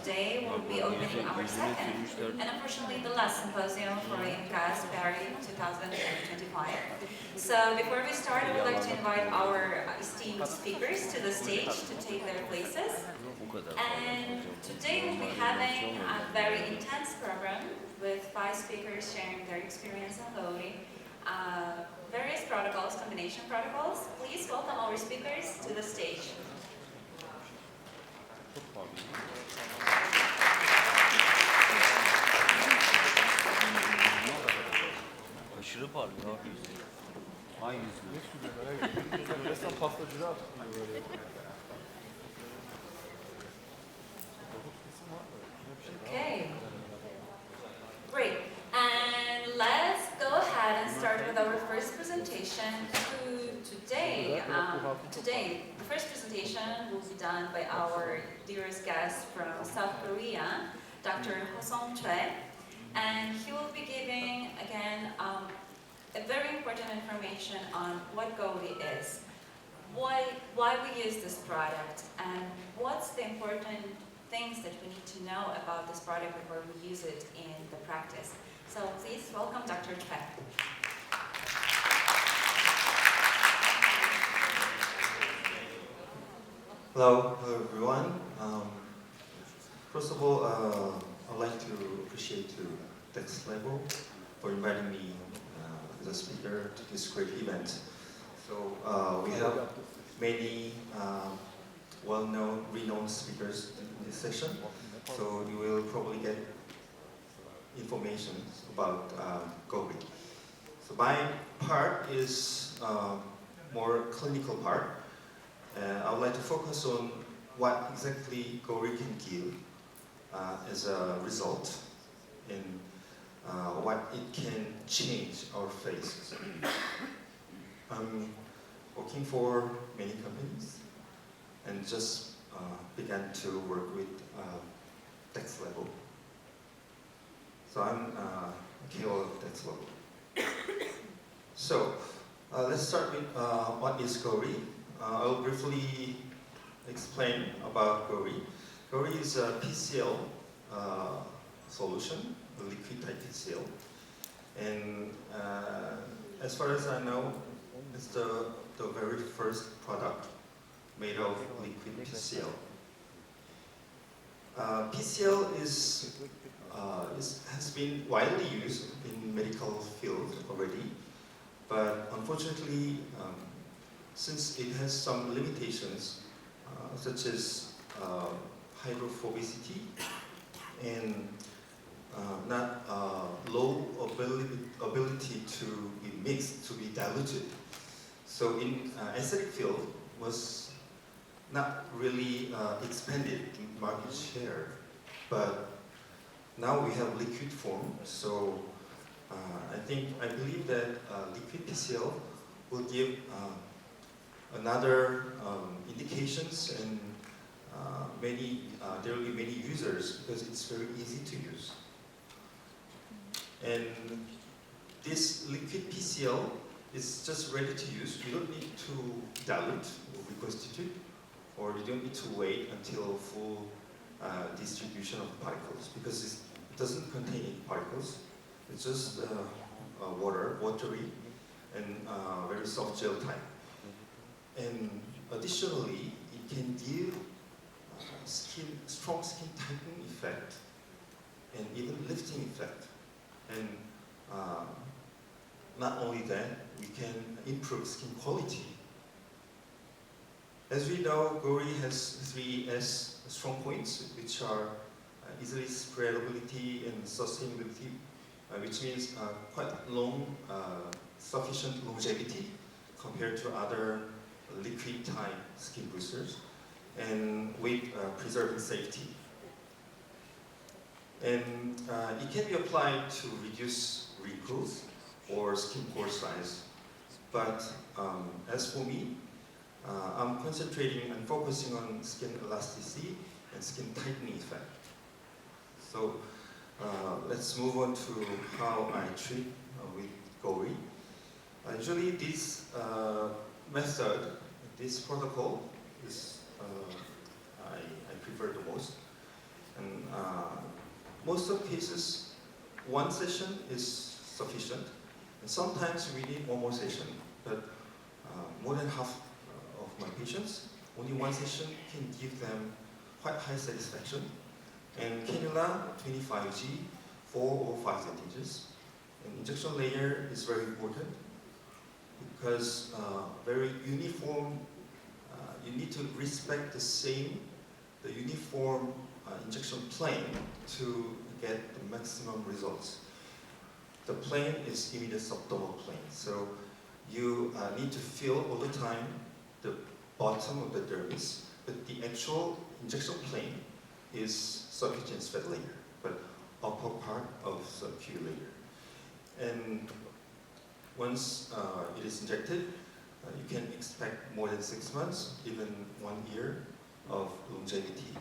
today we'll be opening our second and unfortunately the last symposium for Imcas Paris 2025. So before we start, I would like to invite our esteemed speakers to the stage to take their places. And today we'll be having a very intense program with 5 speakers sharing their experience on Gouri, various protocols, combination protocols. Please welcome our speakers to the stage. Aşırı parlıyor. Aynı Resmen pastacıda atıyor böyle. Okay, great. And let's go ahead and start with our first presentation. Today, the first presentation will be done by our dearest guest from South Korea, Dr. Ho-sung Choi. And he will be giving, again, a very important information on what Gouri is, why we use this product, and what's the important things that we need to know about this product before we use it in the practice. So please welcome Dr. Choi. Hello everyone. First of all, I'd like to appreciate to Dex Level for inviting me as a speaker to this great event. So we have many well-known, renowned speakers in this session. So you will probably get information about Gouri. So my part is more clinical part. I would like to focus on what exactly Gouri can give as a result and what it can change our faces. I'm working for many companies and just began to work with Dex Level. So I'm a KOL of Dex Level. So let's start with what is Gouri. I will briefly explain about Gouri. Gouri is a PCL solution, a liquid type PCL. And as far as I know, it's the very first product made of liquid PCL. PCL has been widely used in medical field already, but unfortunately, since it has some limitations, such as hydrophobicity and not low ability to be mixed, to be diluted. So in aesthetic field was not really expanded in market share, but now we have liquid form. So I believe that liquid PCL will give another indications and there will be many users because it's very easy to use. And this liquid PCL is just ready to use. You don't need to dilute or reconstitute, or you don't need to wait until full distribution of particles because it doesn't contain any particles. It's just watery and very soft gel type. And additionally, it can give strong skin tightening effect and even lifting effect. And not only that, we can improve skin quality. As we know, Gouri has 3 strong points, which are easily spreadability and sustainability, which means quite long, sufficient longevity compared to other liquid type skin boosters, and with preserving safety. And it can be applied to reduce wrinkles or skin pore size. But as for me, I'm concentrating and focusing on skin elasticity and skin tightening effect. So let's move on to how I treat with Gouri. Usually this method, this protocol is I prefer the most. And most of cases, one session is sufficient. And sometimes we need one more session, but more than half of my patients, only one session can give them quite high satisfaction. And cannula 25G, 4 or 5 centimeters. And injection layer is very important because very uniform, you need to respect the uniform injection plane to get the maximum results. The plane is immediate subdermal plane, so you need to feel all the time the bottom of the dermis, but the actual injection plane is subcutaneous fat layer, but upper part of sub-Q layer. And once it is injected, you can expect more than 6 months, even 1 year of longevity.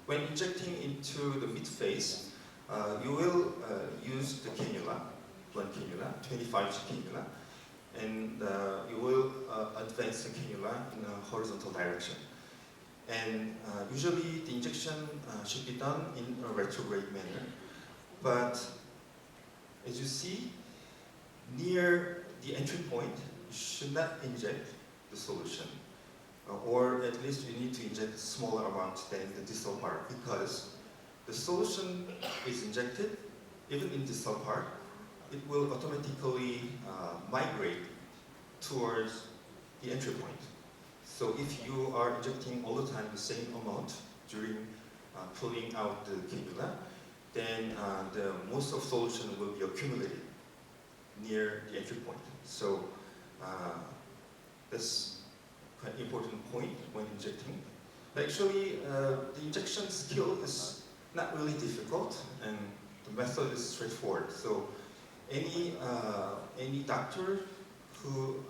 When injecting into the mid phase, you will use the cannula, one cannula, 25G cannula, and you will advance the cannula in a horizontal direction. And usually the injection should be done in a retrograde manner, but as you see, near the entry point, you should not inject the solution. Or at least you need to inject a smaller amount than the distal part, because the solution is injected, even in distal part, it will automatically migrate towards the entry point. So if you are injecting all the time the same amount during pulling out the cannula, then the most of solution will be accumulated near the entry point. So that's quite an important point when injecting. But actually, the injection skill is not really difficult, and the method is straightforward. So any doctor who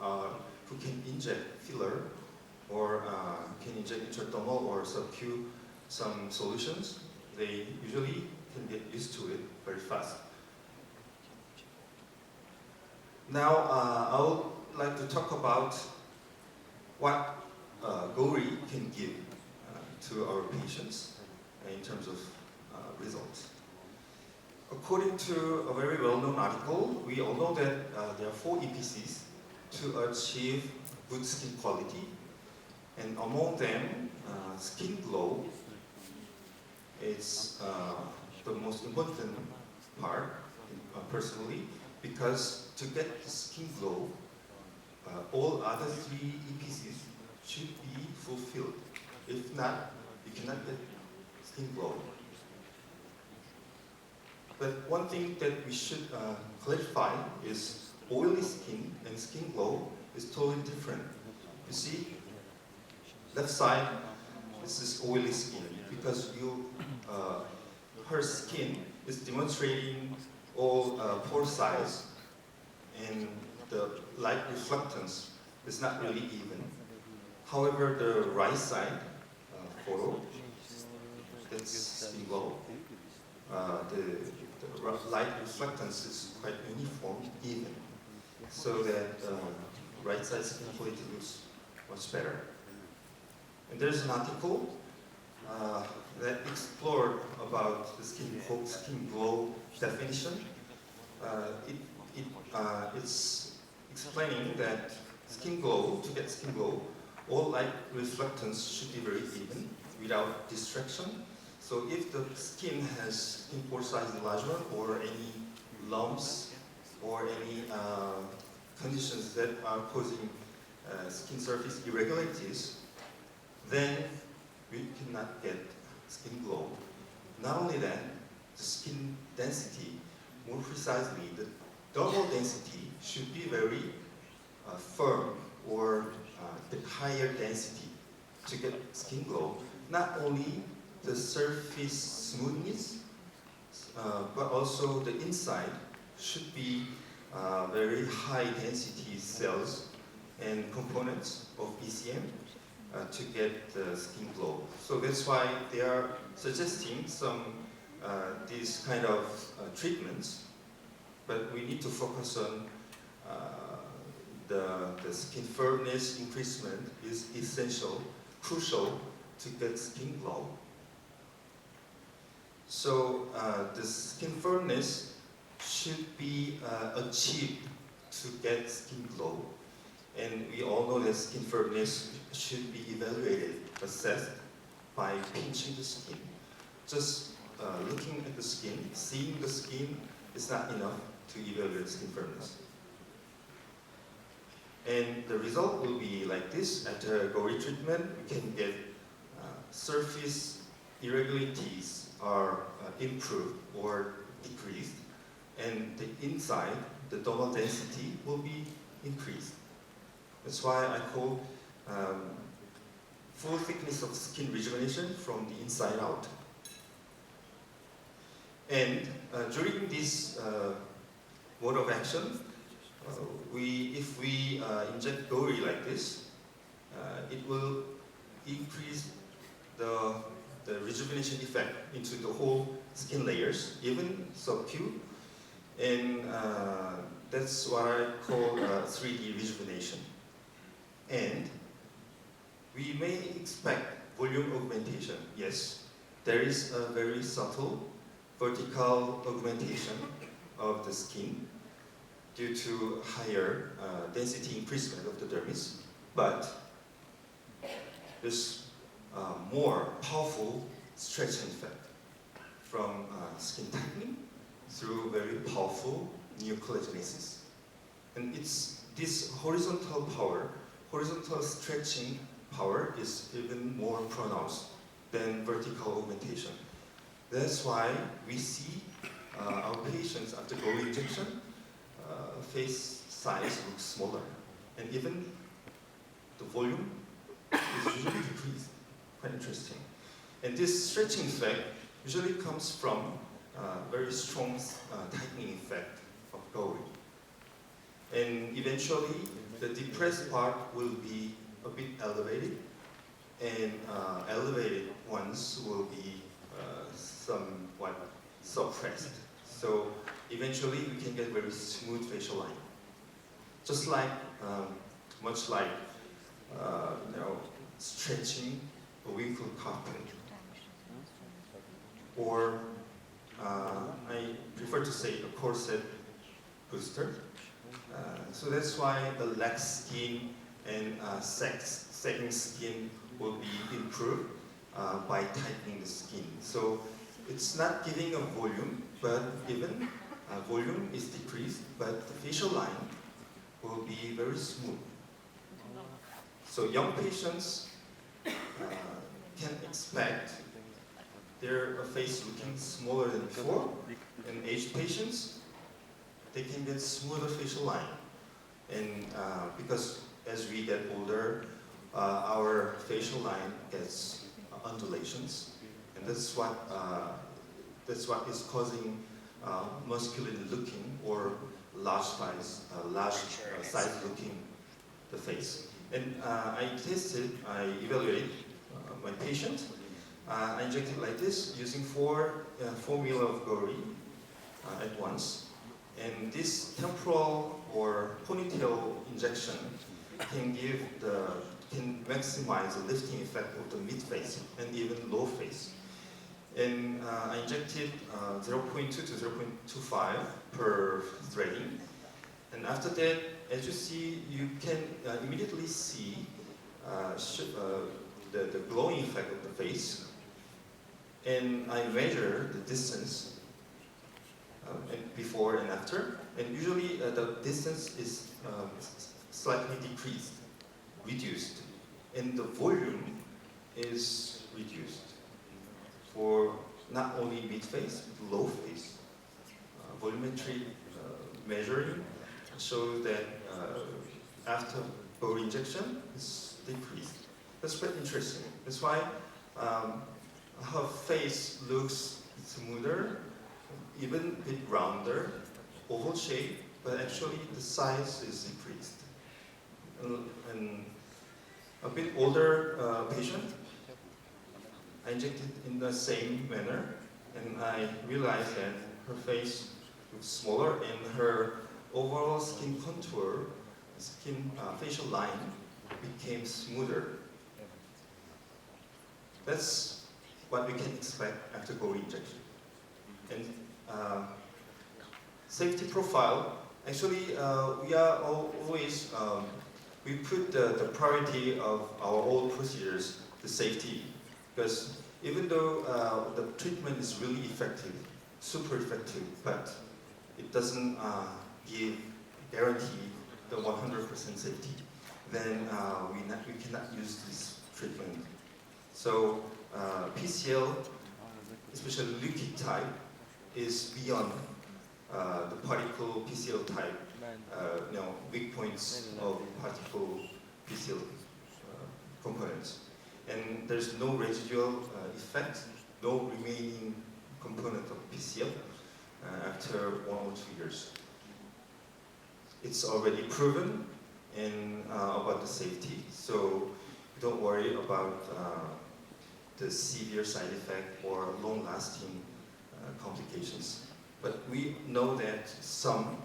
can inject filler or can inject intradermal or sub-Q some solutions, they usually can get used to it very fast. Now, I would like to talk about what Gouri can give to our patients in terms of results. According to a very well-known article, we all know that there are 4 EPCs to achieve good skin quality, and among them, skin glow is the most important part, personally, because to get the skin glow, all other 3 EPCs should be fulfilled. If not, you cannot get skin glow. But one thing that we should clarify is oily skin and skin glow is totally different. You see, left side, this is oily skin because her skin is demonstrating all pore size, and the light reflectance is not really even. However, the right side photo, that's skin glow. The light reflectance is quite uniform, even, so that right side skin quality looks much better. And there's an article that explored about the skin glow definition. It's explaining that to get skin glow, all light reflectance should be very even, without distraction. So if the skin has skin pore size enlargement or any lumps or any conditions that are causing skin surface irregularities, then we cannot get skin glow. Not only that, the skin density, more precisely, the dermal density should be very firm or the higher density to get skin glow. Not only the surface smoothness, but also the inside should be very high density cells and components of ECM to get the skin glow. So that's why they are suggesting some these kind of treatments, but we need to focus on the skin firmness increasement is essential, crucial to get skin glow. So the skin firmness should be achieved to get skin glow. And we all know that skin firmness should be evaluated, assessed by pinching the skin. Just looking at the skin, seeing the skin is not enough to evaluate skin firmness. And the result will be like this. After Gouri treatment, we can get surface irregularities are improved or decreased, and the inside, the dermal density will be increased. That's why I call full thickness of skin rejuvenation from the inside out. And during this mode of action, if we inject Gouri like this, it will increase the rejuvenation effect into the whole skin layers, even subcute. And that's what I call 3D rejuvenation. And we may expect volume augmentation. Yes, there is a very subtle vertical augmentation of the skin due to higher density increasement of the dermis, but there's more powerful stretching effect from skin tightening through very powerful neocollagenesis. And it's this horizontal power, horizontal stretching power is even more pronounced than vertical augmentation. That's why we see our patients after Gouri injection, face size looks smaller, and even the volume is usually decreased. Quite interesting. And this stretching effect usually comes from very strong tightening effect of Gouri. And eventually, the depressed part will be a bit elevated, and elevated ones will be somewhat suppressed. So eventually, we can get very smooth facial line, just like much like stretching a wrinkled carpet. Or I prefer to say a corset booster. So that's why the lax skin and sagging skin will be improved by tightening the skin. So it's not giving a volume, but even volume is decreased, but the facial line will be very smooth. So young patients can expect their face looking smaller than before, and aged patients, they can get smoother facial line. And because as we get older, our facial line gets undulations, and that's what is causing muscular looking or large size looking the face. And I evaluated my patient. I injected like this using 4 ml of Gouri at once. And this temporal or ponytail injection can maximize the lifting effect of the mid face and even low face. And I injected 0.2 to 0.25 per threading. And after that, as you see, you can immediately see the glowing effect of the face. And I measure the distance before and after. And usually the distance is slightly decreased, reduced. And the volume is reduced for not only mid-face, but low face. Volumetric measuring shows that after Gouri injection, it's decreased. That's quite interesting. That's why her face looks smoother, even a bit rounder, oval shape, but actually the size is decreased. And a bit older patient, I injected in the same manner, and I realized that her face looks smaller and her overall skin contour skin facial line became smoother. That's what we can expect after Gouri injection. And safety profile, actually we are always, we put the priority of our whole procedures, the safety, because even though the treatment is really effective, super effective, but it doesn't give guarantee the 100% safety, then we cannot use this treatment. So PCL, especially liquid type, is beyond the particle PCL type, weak points of particle PCL components. And there's no residual effect, no remaining component of PCL after 1 or 2 years. It's already proven about the safety, so don't worry about the severe side effect or long-lasting complications. But we know that some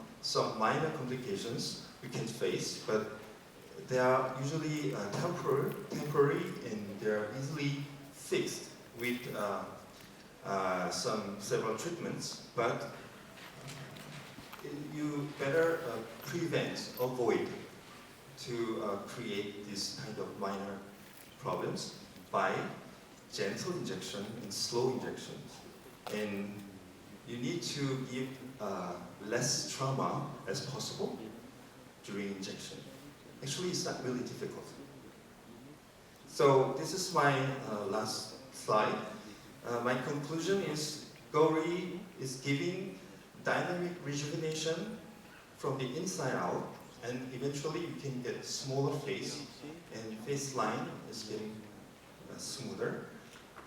minor complications we can face, but they are usually temporary, and they are easily fixed with several treatments. But you better avoid to create this kind of minor problems by gentle injection and slow injections. And you need to give less trauma as possible during injection. Actually, it's not really difficult. So this is my last slide. My conclusion is Gouri is giving dynamic rejuvenation from the inside out, and eventually you can get smaller face, and face line is getting smoother,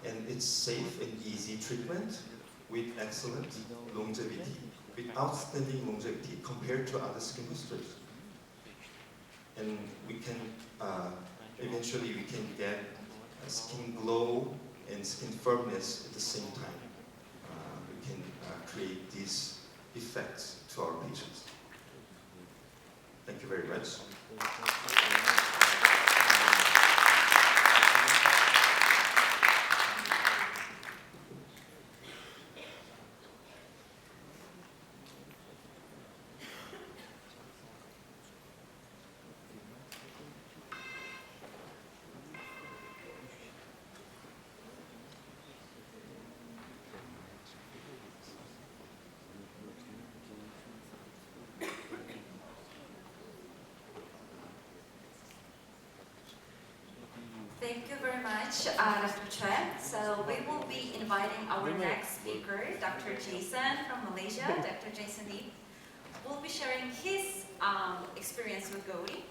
and it's safe and easy treatment with excellent longevity, with outstanding longevity compared to other skin boosters. And we can eventually we can get skin glow and skin firmness at the same time. We can create these effects to our patients. Thank you very much. Thank you very much, Dr. Choi. So we will be inviting our next speaker, Dr. Jason from Malaysia. Dr. Jason Lee will be sharing his experience with Gouri.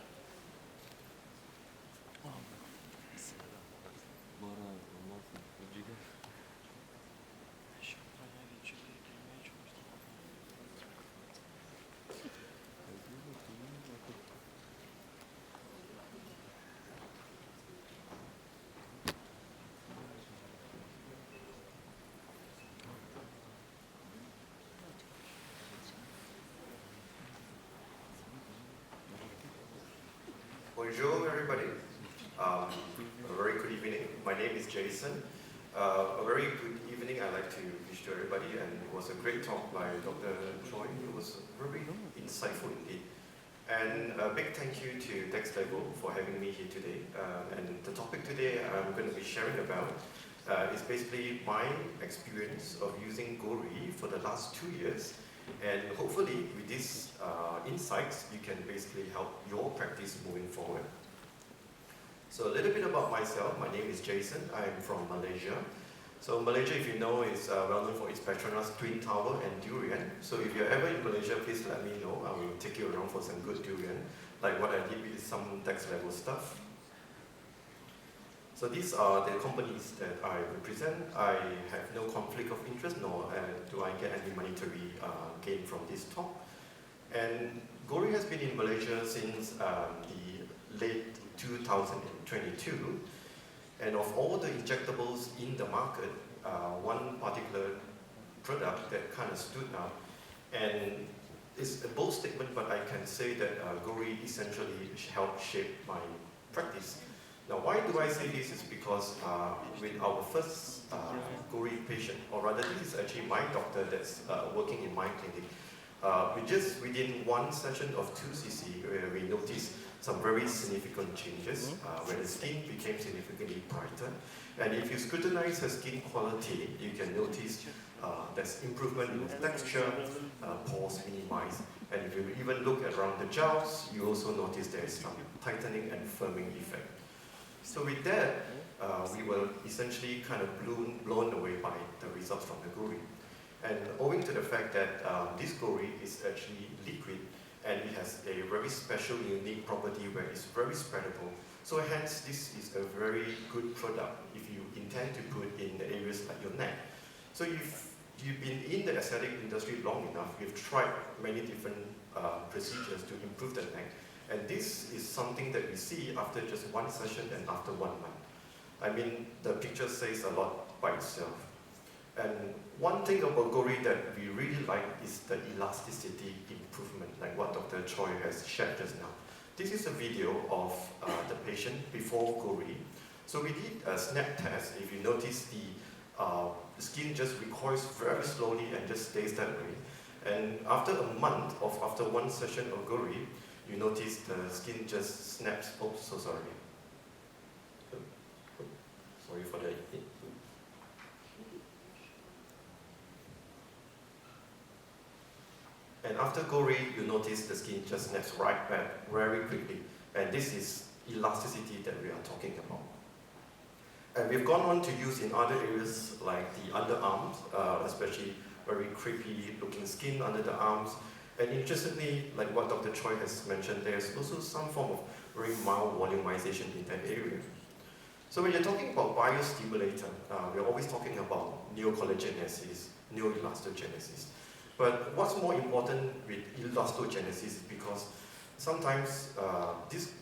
Bonjour, everybody. A very good evening. My name is Jason. A very good evening I'd like to wish to everybody, and it was a great talk by Dr. Choi. It was very insightful indeed. And a big thank you to Dex Level for having me here today. And the topic today I'm going to be sharing about is basically my experience of using Gouri for the last 2 years. And hopefully with these insights, you can basically help your practice moving forward. So a little bit about myself. My name is Jason. I'm from Malaysia. So Malaysia, if you know, is well known for its Petronas Twin Tower and durian. So if you're ever in Malaysia, please let me know. I will take you around for some good durian. Like what I did with some Dex level stuff. So these are the companies that I represent. I have no conflict of interest, nor do I get any monetary gain from this talk. And Gouri has been in Malaysia since the late 2022. And of all the injectables in the market, one particular product that kind of stood out, and it's a bold statement, but I can say that Gouri essentially helped shape my practice. Now, why do I say this? Is because with our first Gouri patient, or rather, this is actually my doctor that's working in my clinic. Just within one session of 2 cc, where we noticed some very significant changes, where the skin became significantly brighter. And if you scrutinize her skin quality, you can notice there's improvement in texture, pores minimized. And if you even look around the jowls, you also notice there's some tightening and firming effect. So with that, we were essentially kind of blown away by the results from the Gouri. And owing to the fact that this Gouri is actually liquid, and it has a very special, unique property where it's very spreadable. So hence, this is a very good product if you intend to put in the areas like your neck. So if you've been in the aesthetic industry long enough, you've tried many different procedures to improve the neck. And this is something that we see after just one session and after 1 month. I mean, the picture says a lot by itself. And one thing about Gouri that we really like is the elasticity improvement, like what Dr. Choi has shared just now. This is a video of the patient before Gouri. So we did a snap test. If you notice, the skin just recoils very slowly and just stays that way. And after a month after one session of Gouri, you notice the skin just snaps. Oh, so sorry. Sorry for that. And after Gouri, you notice the skin just snaps right back very quickly. And this is elasticity that we are talking about. And we've gone on to use in other areas like the underarms, especially very creepy looking skin under the arms. And interestingly, like what Dr. Choi has mentioned, there's also some form of very mild volumization in that area. So when you're talking about biostimulator, we're always talking about neocollagenesis, neoelastogenesis. But what's more important with elastogenesis is because sometimes this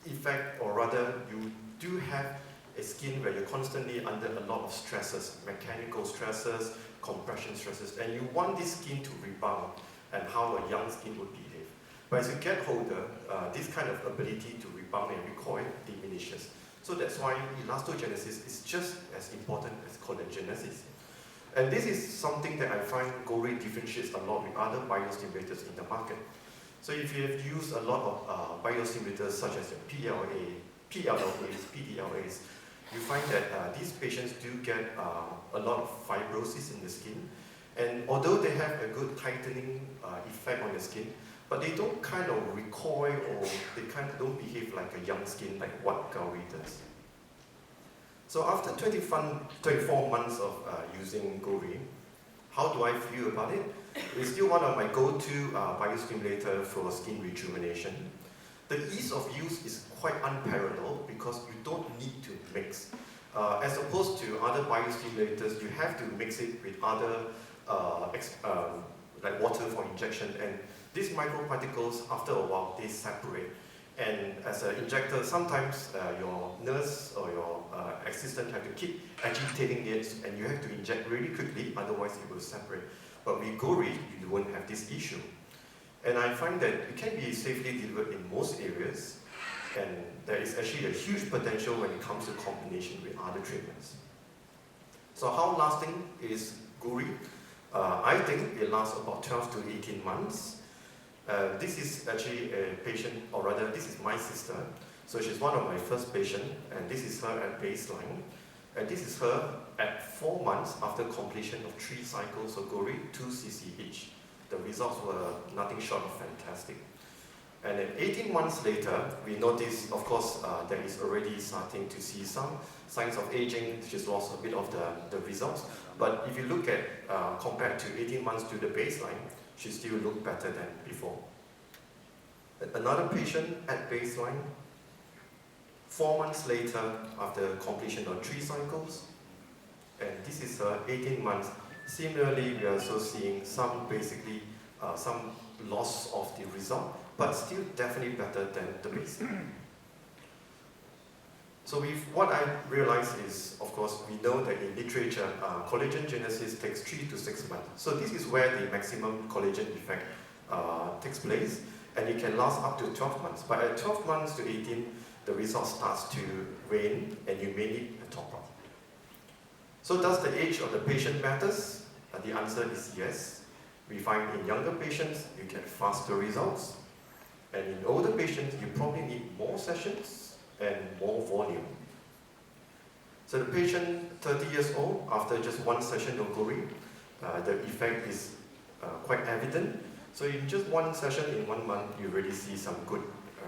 effect, or rather you do have a skin where you're constantly under a lot of stresses, mechanical stresses, compression stresses, and you want this skin to rebound and how a young skin would behave. But as you get older, this kind of ability to rebound and recoil diminishes. So that's why elastogenesis is just as important as collagenesis. And this is something that I find Gouri differentiates a lot with other biostimulators in the market. So if you have used a lot of biostimulators such as PLLAs, PDLAs, you find that these patients do get a lot of fibrosis in the skin. And although they have a good tightening effect on the skin, but they don't kind of recoil, or they kind of don't behave like a young skin like what Gouri does. So after 24 months of using Gouri, how do I feel about it? It's still one of my go-to biostimulator for skin rejuvenation. The ease of use is quite unparalleled because you don't need to mix. As opposed to other biostimulators, you have to mix it with other, like water for injection, and these microparticles, after a while, they separate. And as an injector, sometimes your nurse or your assistant have to keep agitating it, and you have to inject really quickly, otherwise it will separate. But with Gouri, you won't have this issue. And I find that it can be safely delivered in most areas, and there is actually a huge potential when it comes to combination with other treatments. So how lasting is Gouri? I think it lasts about 12 to 18 months. This is actually a patient, or rather, this is my sister. So she's one of my first patients, and this is her at baseline. And this is her at 4 months after completion of 3 cycles of Gouri, 2 cc each. The results were nothing short of fantastic. And then 18 months later, we noticed, of course, there is already starting to see some signs of aging. She's lost a bit of the results. But if you look at, compared to 18 months to the baseline, she still looked better than before. Another patient at baseline, 4 months later after completion of 3 cycles, and this is 18 months. Similarly, we are also seeing some some loss of the result, but still definitely better than the baseline. So what I realized is, of course, we know that in literature, collagen genesis takes 3 to 6 months. So this is where the maximum collagen effect takes place, and it can last up to 12 months. But at 12 months to 18, the result starts to wane, and you may need a top-up. So does the age of the patient matters? The answer is yes. We find in younger patients, you get faster results. And in older patients, you probably need more sessions and more volume. So the patient, 30 years old, after just one session of Gouri, the effect is quite evident. So in just one session in 1 month, you already see some good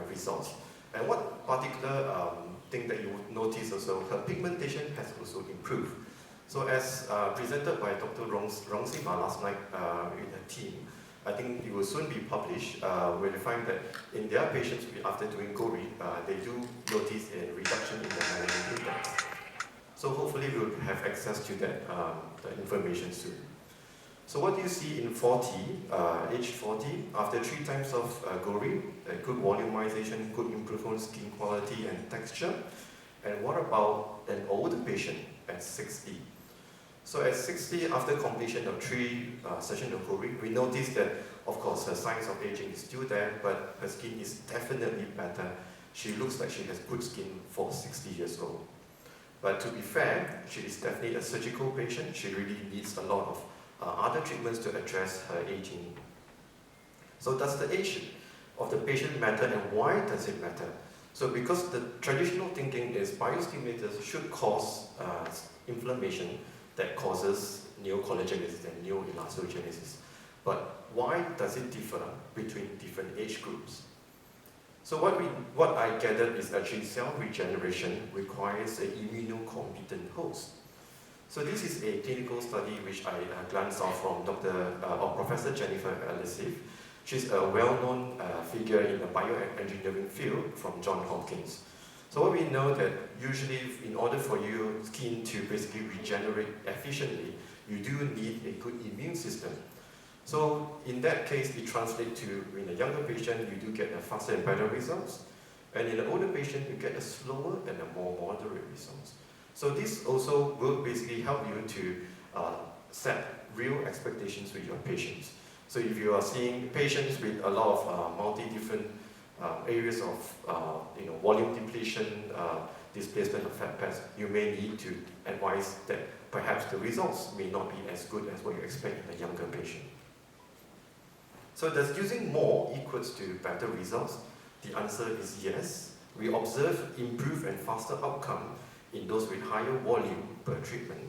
results. And what particular thing that you would notice also, her pigmentation has also improved. So as presented by Dr. Rongsima last night with her team, I think it will soon be published where they find that in their patients after doing Gouri, they do notice a reduction in the melanin index. So hopefully we'll have access to that the information soon. So what do you see in 40, age 40, after 3 times of Gouri, good volumization, good improvement in skin quality and texture? And what about an older patient at 60? So at 60, after completion of 3 sessions of Gouri, we notice that, of course, her signs of aging is still there, but her skin is definitely better. She looks like she has good skin for 60 years old. But to be fair, she is definitely a surgical patient. She really needs a lot of other treatments to address her aging. So does the age of the patient matter, and why does it matter? So because the traditional thinking is biostimulators should cause inflammation that causes neocollagenesis and neoelastogenesis. But why does it differ between different age groups? So what I gathered is actually cell regeneration requires an immunocompetent host. So this is a clinical study which I glanced off from Professor Jennifer Elisif. She's a well-known figure in the bioengineering field from Johns Hopkins. So what we know that usually in order for your skin to basically regenerate efficiently, you do need a good immune system. So in that case, it translates to, in a younger patient, you do get a faster and better results. And in an older patient, you get a slower and a more moderate results. So this also will basically help you to set real expectations with your patients. So if you are seeing patients with a lot of multi-different areas of volume depletion, displacement of fat pads, you may need to advise that perhaps the results may not be as good as what you expect in a younger patient. So does using more equals to better results? The answer is yes. We observe improved and faster outcome in those with higher volume per treatment.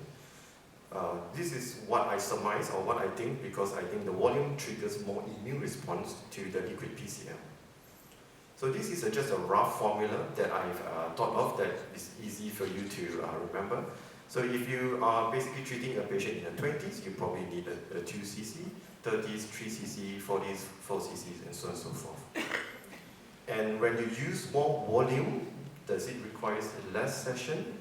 This is what I surmise or what I think, because I think the volume triggers more immune response to the liquid PCL. So this is just a rough formula that I've thought of that is easy for you to remember. So if you are basically treating a patient in the 20s, you probably need a 2 cc, 30s, 3 cc, 40s, 4 cc's, and so on and so forth. And when you use more volume, does it require less session?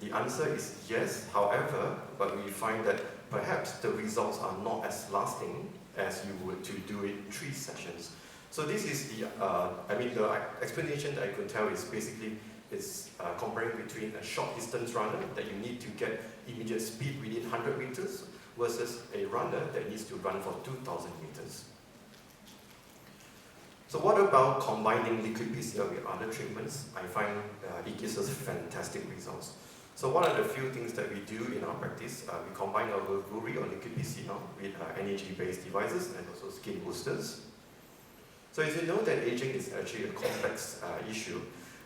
The answer is yes, however, but we find that perhaps the results are not as lasting as you would to do it 3 sessions. So this is the explanation that I could tell is basically it's comparing between a short distance runner that you need to get immediate speed within 100 meters versus a runner that needs to run for 2,000 meters. So what about combining liquid PCL with other treatments? I find it gives us fantastic results. So one of the few things that we do in our practice, we combine our Gouri or liquid PCL with energy-based devices and also skin boosters. So as you know that aging is actually a complex issue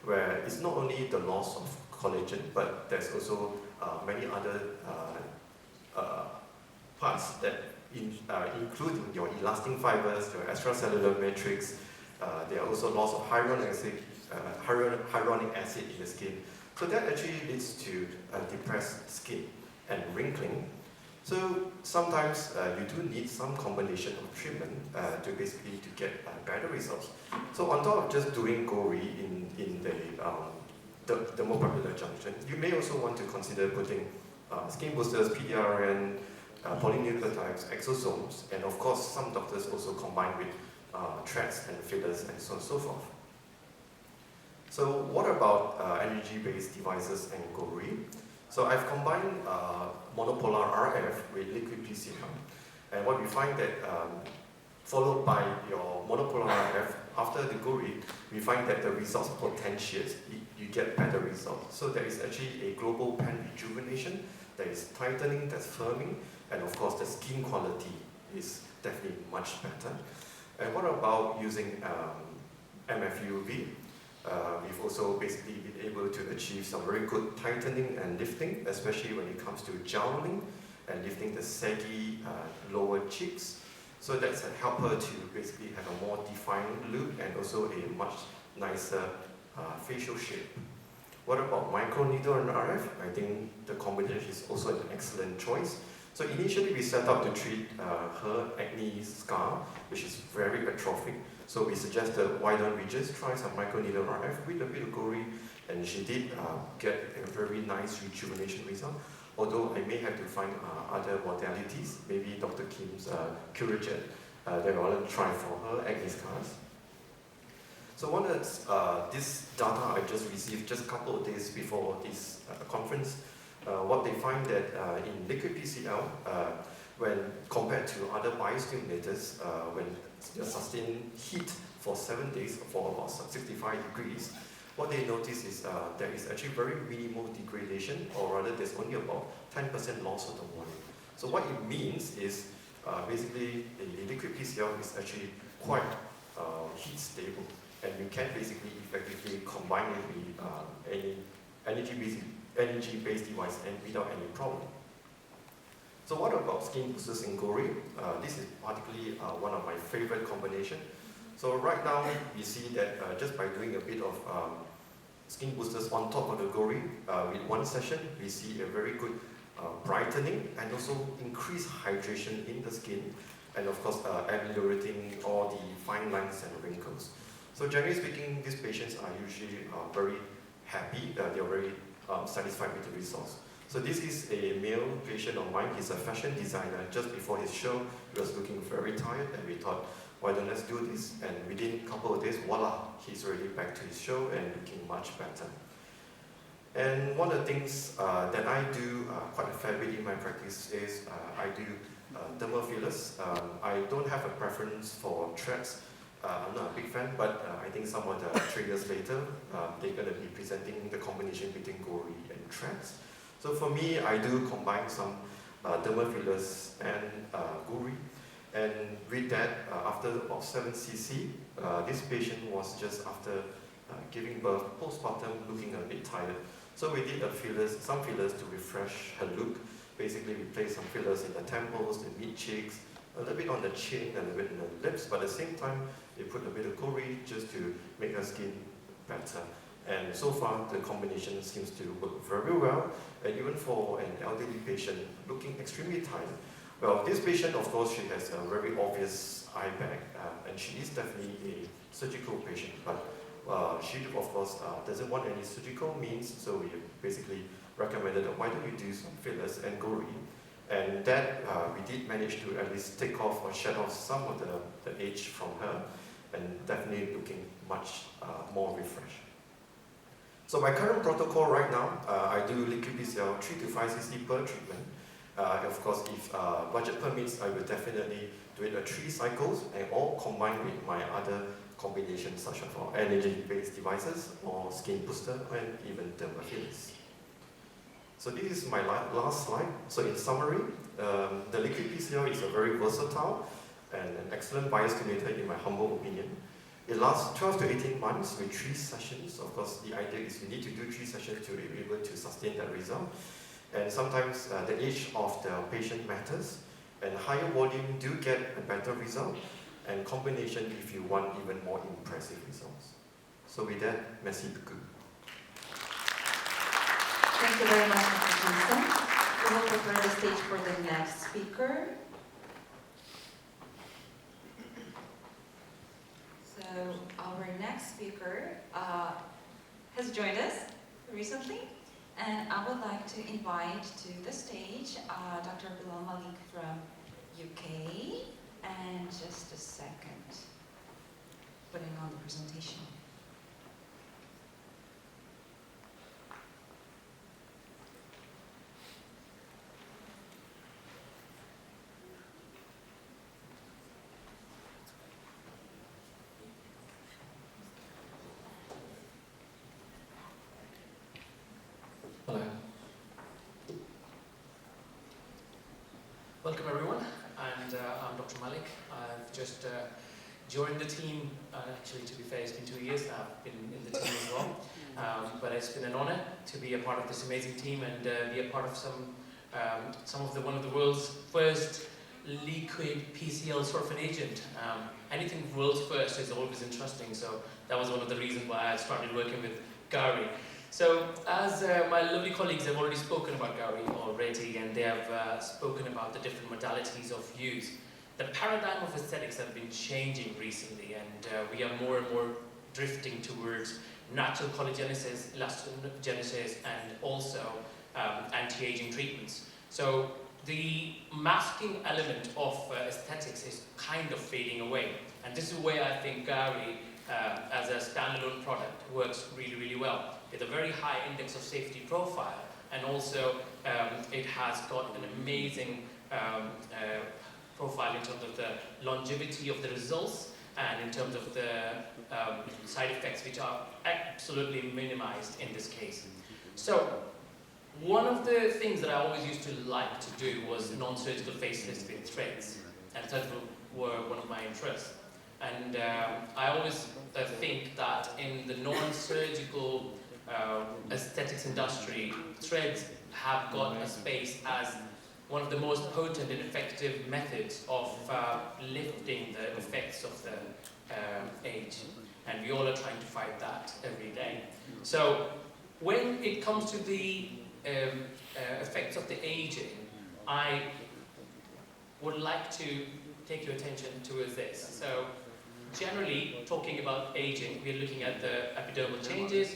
where it's not only the loss of collagen, but there's also many other parts that including your elastin fibers, your extracellular matrix. There are also loss of hyaluronic acid in the skin. So that actually leads to depressed skin and wrinkling. So sometimes you do need some combination of treatment to basically to get better results. So on top of just doing Gouri in the dermopapilar junction, you may also want to consider putting skin boosters, PDRN, polynucleotides, exosomes, and of course some doctors also combine with threads and fillers and so on and so forth. So what about energy-based devices and Gouri? So I've combined monopolar RF with liquid PCL, and what we find that followed by your monopolar RF. After the Gouri, we find that the results potentiates, you get better results. So there is actually a global pan rejuvenation, there is tightening, there's firming, and of course the skin quality is definitely much better. And what about using MFUV? We've also basically been able to achieve some very good tightening and lifting, especially when it comes to jowling and lifting the saggy lower cheeks. So that's a helper to basically have a more defined look and also a much nicer facial shape. What about microneedle and RF? I think the combination is also an excellent choice. So initially we set out to treat her acne scar, which is very atrophic. So we suggested, why don't we just try some microneedle RF with a bit of Gouri, and she did get a very nice rejuvenation result. Although I may have to find other modalities, maybe Dr. Kim's Curagen, that I want to try for her acne scars. So one of this data I just received just a couple of days before this conference, what they find that in liquid PCL, when compared to other biostimulators, when you sustain heat for 7 days for about 65 degrees, what they notice is there is actually very minimal degradation, or rather there's only about 10% loss of the volume. So what it means is basically the liquid PCL is actually quite heat stable, and you can basically effectively combine it with any energy-based device and without any problem. So what about skin boosters in Gouri? This is particularly one of my favorite combinations. So right now, we see that just by doing a bit of skin boosters on top of the Gouri, with one session, we see a very good brightening and also increased hydration in the skin, and of course, ameliorating all the fine lines and wrinkles. So generally speaking, these patients are usually very happy, they are very satisfied with the results. So this is a male patient of mine. He's a fashion designer. Just before his show, he was looking very tired, and we thought, why don't let's do this? And within a couple of days, voila, he's already back to his show and looking much better. And one of the things that I do quite a fair bit in my practice is I do dermal fillers. I don't have a preference for threads. I'm not a big fan, but I think some of the 3 years later, they're going to be presenting the combination between Gouri and threads. So for me, I do combine some dermal fillers and Gouri. And with that, after about 7 cc, this patient was just after giving birth, postpartum, looking a bit tired. So we did some fillers to refresh her look. Basically, we placed some fillers in the temples, the mid cheeks, a little bit on the chin, and a little bit in the lips. But at the same time, we put a bit of Gouri just to make her skin better. And so far, the combination seems to work very well. And even for an elderly patient looking extremely tired, well, this patient, of course, she has a very obvious eye bag, and she is definitely a surgical patient, but she, of course, doesn't want any surgical means, so we basically recommended, why don't you do some fillers and Gouri? And that we did manage to at least take off or shed off some of the age from her, and definitely looking much more refreshed. So my current protocol right now, I do liquid PCL 3 to 5 cc per treatment. Of course, if budget permits, I will definitely do it 3 cycles, and all combined with my other combinations such as energy-based devices or skin booster and even dermal fillers. So this is my last slide. So in summary, the liquid PCL is a very versatile and an excellent biostimulator in my humble opinion. It lasts 12 to 18 months with 3 sessions. Of course, the idea is you need to do 3 sessions to be able to sustain that result. And sometimes the age of the patient matters, and higher volume do get a better result, and combination if you want even more impressive results. So with that, merci beaucoup. Thank you very much, Dr. Johnson. We will prepare the stage for the next speaker. So our next speaker has joined us recently, and I would like to invite to the stage Dr. Bilal Malik from UK, and just a second, putting on the presentation. Welcome everyone, and I'm Dr. Malik. I've just joined the team. Actually, to be fair, it's been 2 years now. I've been in the team as well. But it's been an honor to be a part of this amazing team and be a part of one of the world's first liquid PCL sulfate agent. Anything world's first is always interesting, so that was one of the reasons why I started working with Gouri. So, as my lovely colleagues have already spoken about Gouri already, and they have spoken about the different modalities of use, the paradigm of aesthetics have been changing recently, and we are more and more drifting towards natural collagenesis, elastogenesis, and also anti-aging treatments. So, the masking element of aesthetics is kind of fading away, and this is where I think Gouri, as a standalone product, works really, really well, with a very high index of safety profile, and also it has got an amazing profile in terms of the longevity of the results and in terms of the side effects, which are absolutely minimized in this case. So, one of the things that I always used to like to do was non-surgical facelifts with threads, and threads were one of my interests. And I always think that in the non-surgical aesthetics industry, threads have got a space as one of the most potent and effective methods of lifting the effects of the age. And we all are trying to fight that every day. So when it comes to the effects of the aging, I would like to take your attention towards this. So generally, talking about aging, we're looking at the epidermal changes,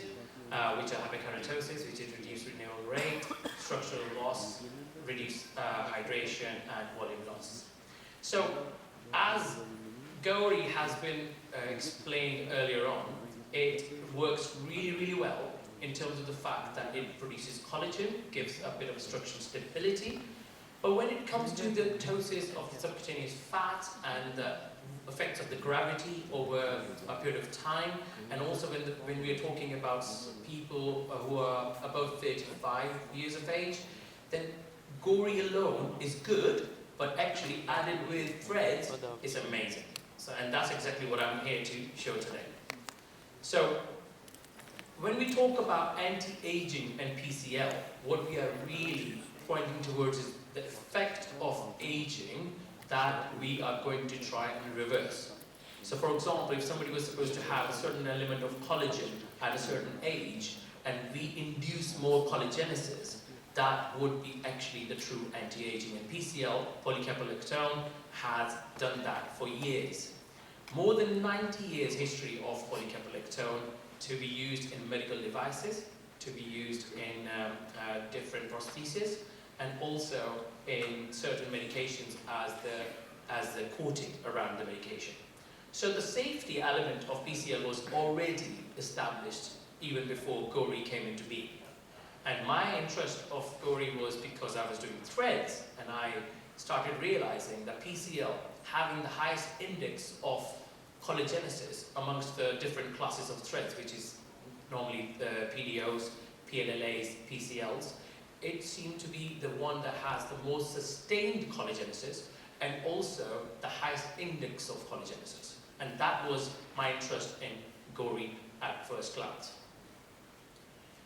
which are hyperkeratosis, which is reduced renewal rate, structural loss, reduced hydration, and volume loss. So, as Gouri has been explained earlier on, it works really, really well in terms of the fact that it produces collagen, gives a bit of structural stability. But when it comes to the ptosis of the subcutaneous fat and the effects of the gravity over a period of time, and also when we are talking about people who are above 35 years of age, then Gouri alone is good, but actually added with threads is amazing. So, and that's exactly what I'm here to show today. So, when we talk about anti-aging and PCL, what we are really pointing towards is the effect of aging that we are going to try and reverse. So for example, if somebody was supposed to have a certain element of collagen at a certain age, and we induce more collagenesis, that would be actually the true anti-aging. And PCL, polycaprolactone, has done that for years. More than 90 years history of polycaprolactone to be used in medical devices, to be used in different prostheses, and also in certain medications as the coating around the medication. So the safety element of PCL was already established even before Gouri came into being. And my interest of Gouri was because I was doing threads, and I started realizing that PCL, having the highest index of collagenesis amongst the different classes of threads, which is normally the PDOs, PLLAs, PCLs, it seemed to be the one that has the most sustained collagenesis and also the highest index of collagenesis. And that was my interest in Gouri at first glance.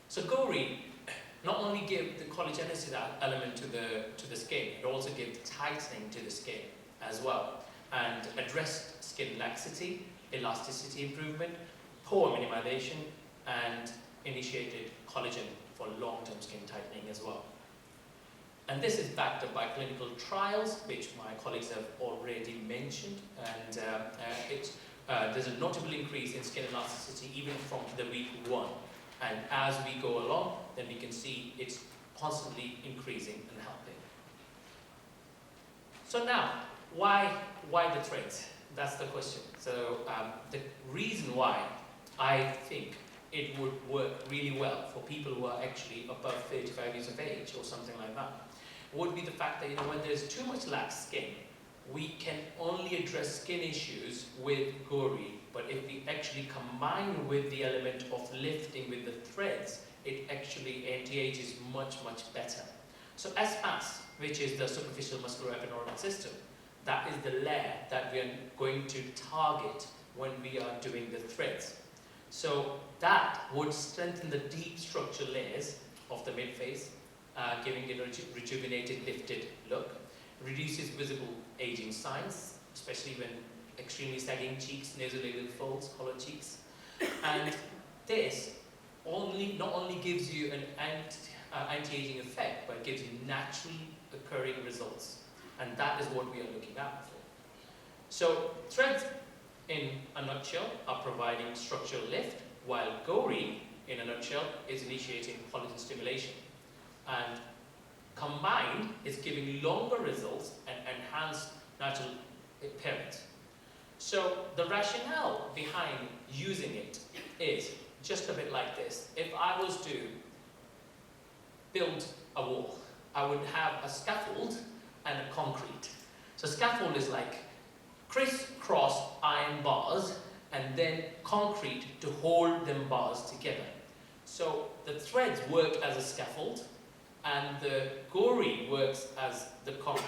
So Gouri not only gave the collagenesis element to the skin, it also gave tightening to the skin as well, and addressed skin laxity, elasticity improvement, pore minimization, and initiated collagen for long-term skin tightening as well. And this is backed up by clinical trials, which my colleagues have already mentioned, and there's a notable increase in skin elasticity even from the week 1. And as we go along, then we can see it's constantly increasing and helping. So now, why the threads? That's the question. So the reason why I think it would work really well for people who are actually above 35 years of age or something like that would be the fact that, when there's too much lax skin, we can only address skin issues with Gouri, but if we actually combine with the element of lifting with the threads, it actually anti-ages much, much better. So SMAS, which is the superficial musculoepidermal system, that is the layer that we are going to target when we are doing the threads. So that would strengthen the deep structural layers of the midface, giving it a rejuvenated, lifted look. Reduces visible aging signs, especially when extremely sagging cheeks, nasolabial folds, hollow cheeks. And this not only gives you an anti-aging effect, but it gives you naturally occurring results. And that is what we are looking out for. So threads, in a nutshell, are providing structural lift, while Gouri, in a nutshell, is initiating collagen stimulation. And combined, is giving longer results and enhanced natural appearance. So the rationale behind using it is just a bit like this. If I was to build a wall, I would have a scaffold and a concrete. So scaffold is like crisscross iron bars and then concrete to hold them bars together. So the threads work as a scaffold and the Gouri works as the concrete.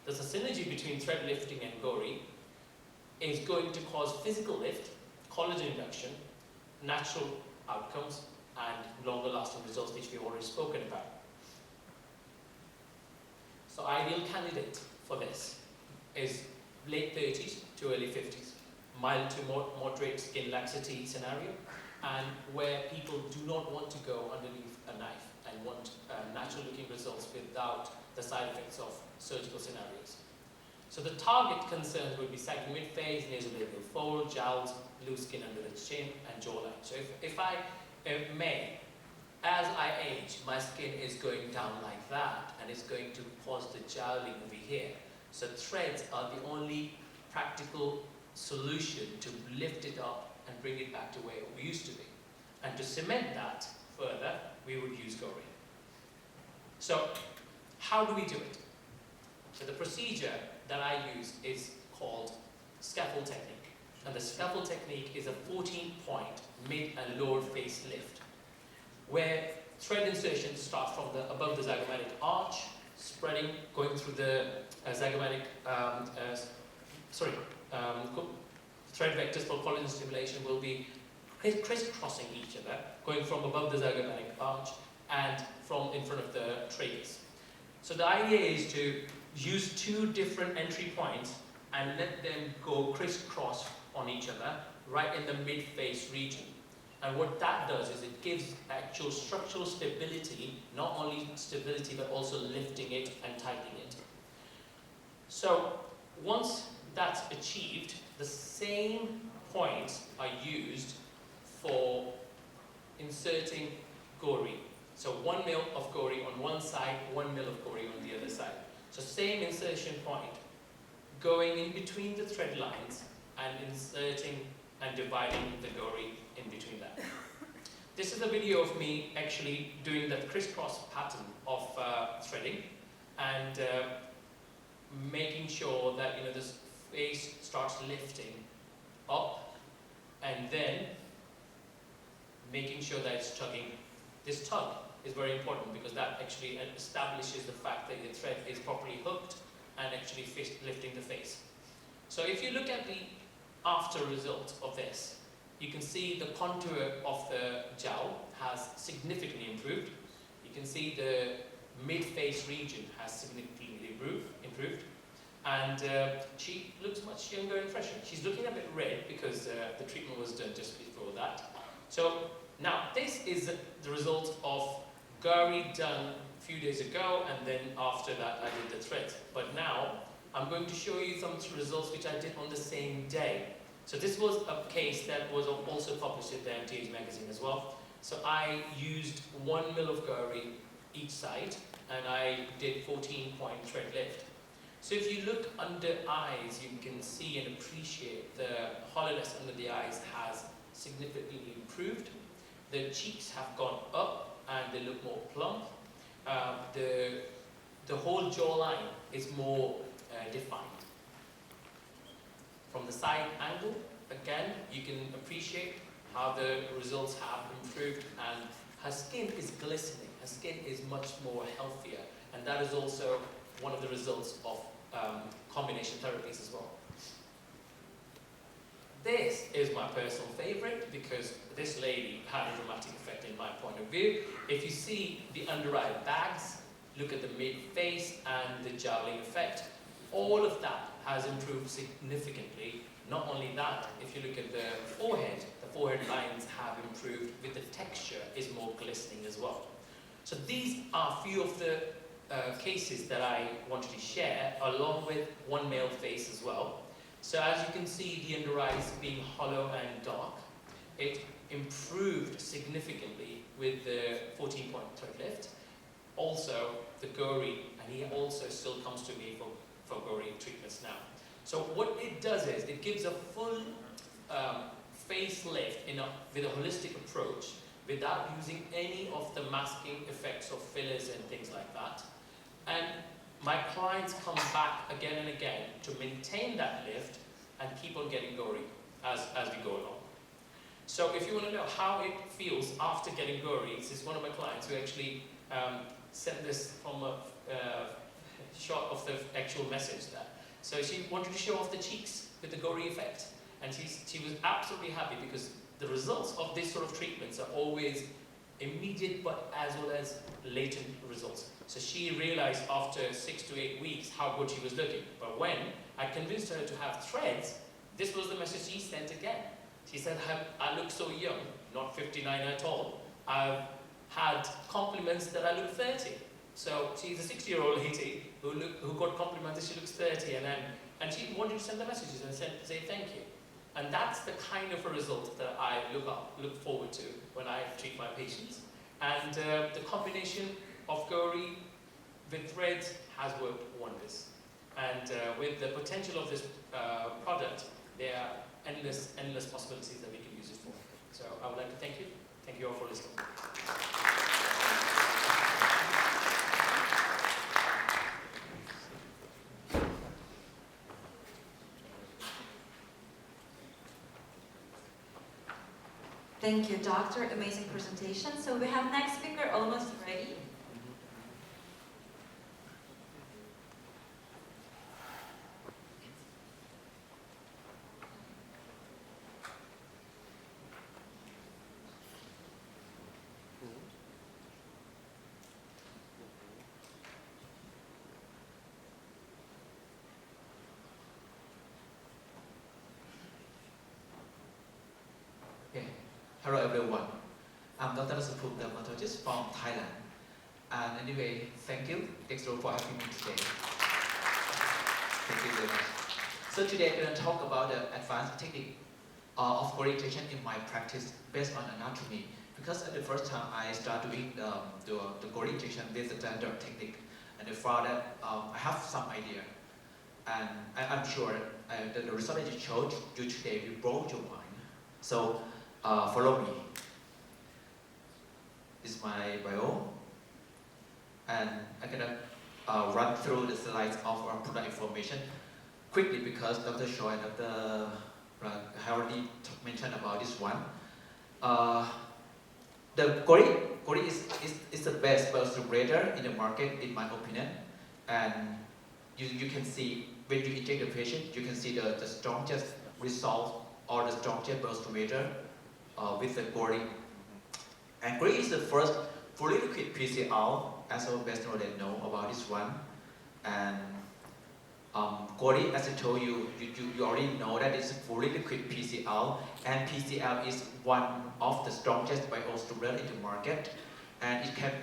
There's a synergy between thread lifting and Gouri is going to cause physical lift, collagen induction, natural outcomes, and longer lasting results, which we've already spoken about. So ideal candidate for this is late 30s to early 50s, mild to moderate skin laxity scenario, and where people do not want to go underneath a knife and want natural looking results without the side effects of surgical scenarios. So the target concerns would be sagging midface, nasolabial fold, jowls, loose skin under the chin, and jawline. So if I may, as I age, my skin is going down like that, and it's going to cause the jowling over here. So threads are the only practical solution to lift it up and bring it back to where it used to be. And to cement that further, we would use Gouri. So how do we do it? So the procedure that I use is called scaffold technique. And the scaffold technique is a 14-point mid and lower face lift, where thread insertion starts from above the zygomatic arch, spreading, going through the thread vectors for collagen stimulation will be crisscrossing each other, going from above the zygomatic arch and from in front of the tragus. So the idea is to use two different entry points and let them go crisscross on each other right in the mid-face region. And what that does is it gives actual structural stability, not only stability but also lifting it and tightening it. So once that's achieved, the same points are used for inserting Gouri. So 1 mil of Gouri on one side, 1 mil of Gouri on the other side. So same insertion point, going in between the thread lines and inserting and dividing the Gouri in between that. This is a video of me actually doing that crisscross pattern of threading and making sure that this face starts lifting up and then making sure that it's tugging. This tug is very important because that actually establishes the fact that the thread is properly hooked and actually lifting the face. So if you look at the after result of this, you can see the contour of the jowl has significantly improved. You can see the mid-face region has significantly improved. And she looks much younger and fresher. She's looking a bit red because the treatment was done just before that. So now this is the result of Gouri done a few days ago, and then after that I did the threads. But now I'm going to show you some results which I did on the same day. So this was a case that was also published in the MTH magazine as well. So I used 1 mil of Gouri each side, and I did 14-point thread lift. So if you look under eyes, you can see and appreciate the hollowness under the eyes has significantly improved. The cheeks have gone up and they look more plump. The whole jawline is more defined. From the side angle, again, you can appreciate how the results have improved and her skin is glistening, her skin is much more healthier, and that is also one of the results of combination therapies as well. This is my personal favorite because this lady had a dramatic effect in my point of view. If you see the under eye bags, look at the mid-face and the jowling effect, all of that has improved significantly. Not only that, if you look at the forehead lines have improved with the texture is more glistening as well. So these are a few of the cases that I wanted to share, along with one male face as well. So as you can see, the under eyes being hollow and dark, it improved significantly with the 14-point thread lift. Also, the Gouri, and he also still comes to me for Gouri treatments now. So what it does is, it gives a full facelift with a holistic approach without using any of the masking effects of fillers and things like that. And my clients come back again and again to maintain that lift and keep on getting Gouri as we go along. So if you want to know how it feels after getting Gouri, this is one of my clients who actually sent this from a shot of the actual message there. So she wanted to show off the cheeks with the Gouri effect, and she was absolutely happy because the results of this sort of treatments are always immediate but as well as latent results. So she realized after 6 to 8 weeks how good she was looking. But when I convinced her to have threads, this was the message she sent again. She said, I look so young, not 59 at all. I've had compliments that I look 30. So she's a 60-year-old lady who got compliments that she looks 30, and she wanted to send the messages and say thank you. And that's the kind of a result that I look forward to when I treat my patients. And the combination of Gouri with threads has worked wonders. And with the potential of this product, there are endless possibilities that we can use it for. So I would like to thank you. Thank you all for listening. Thank you, doctor. Amazing presentation. So we have next speaker almost ready. Hello everyone, I'm Dr. Suput, dermatologist from Thailand. And anyway, thank you, Dextro, for having me today. Thank you very much. So today I'm going to talk about the advanced technique of Gouri injection in my practice based on anatomy. Because at the first time I started doing the Gouri injection with the standard technique, and I found that I have some idea. And I'm sure the result I just showed you today will blow your mind. So follow me. This is my bio, and I'm gonna run through the slides of our product information quickly because Dr. Choi and Dr. have already mentioned about this one. The Gouri is the best biostimulator in the market, in my opinion, and you can see when you inject the patient, you can see the strongest result or the strongest biostimulator with the Gouri. And Gouri is the first fully liquid PCR, as our best know about this one. And Gouri, as I told you, you already know that it's a fully liquid PCR, and PCR is one of the strongest biostimulator in the market, and it can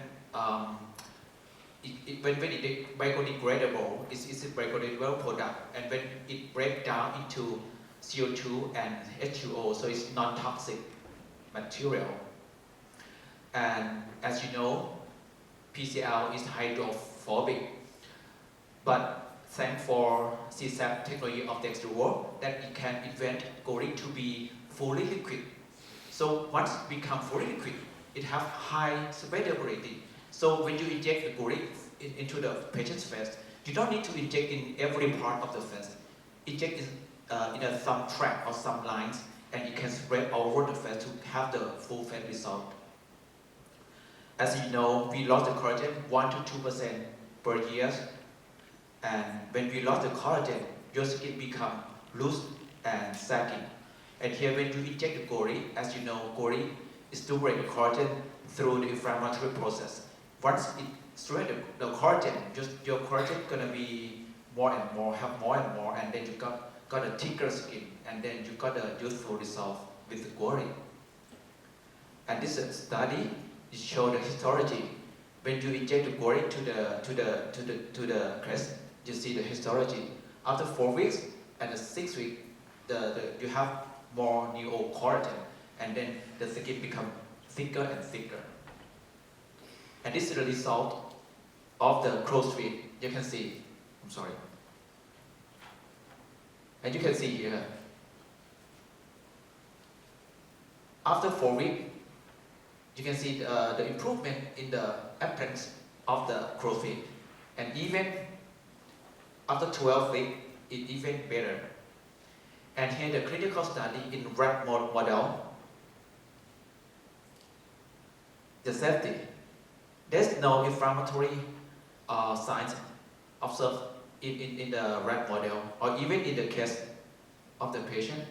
when it is biodegradable, it's a biodegradable product, and when it breaks down into CO2 and H2O, so it's non-toxic material. And as you know, PCR is hydrophobic, but thanks for CSAP technology of the extrovert that it can invent Gouri to be fully liquid. So once it becomes fully liquid, it has high spreadability. So when you inject the Gouri into the patient's face, you don't need to inject in every part of the face. Inject in some tract or some lines, and it can spread over the face to have the full face result. As you know, we lost the collagen 1 to 2% per year. And when we lost the collagen, your skin become loose and saggy. And here when you inject the Gouri, as you know, Gouri stimulates the collagen through the inflammatory process. Once it stimulates the collagen, your collagen gonna be more and more, have more and more, and then you got a thicker skin, and then you got a youthful result with the Gouri. And this study showed the histology. When you inject the Gouri to the crest, you see the histology. After 4 weeks and 6 weeks, you have more neocollagen, and then the skin become thicker and thicker. And this is the result of the crow's feet. You can see. I'm sorry. And you can see here. After 4 weeks, you can see the improvement in the appearance of the crow's feet, and even after 12 weeks, it's even better. And here the clinical study in rat model, the safety. There's no inflammatory signs observed in the rat model, or even in the case of the patient.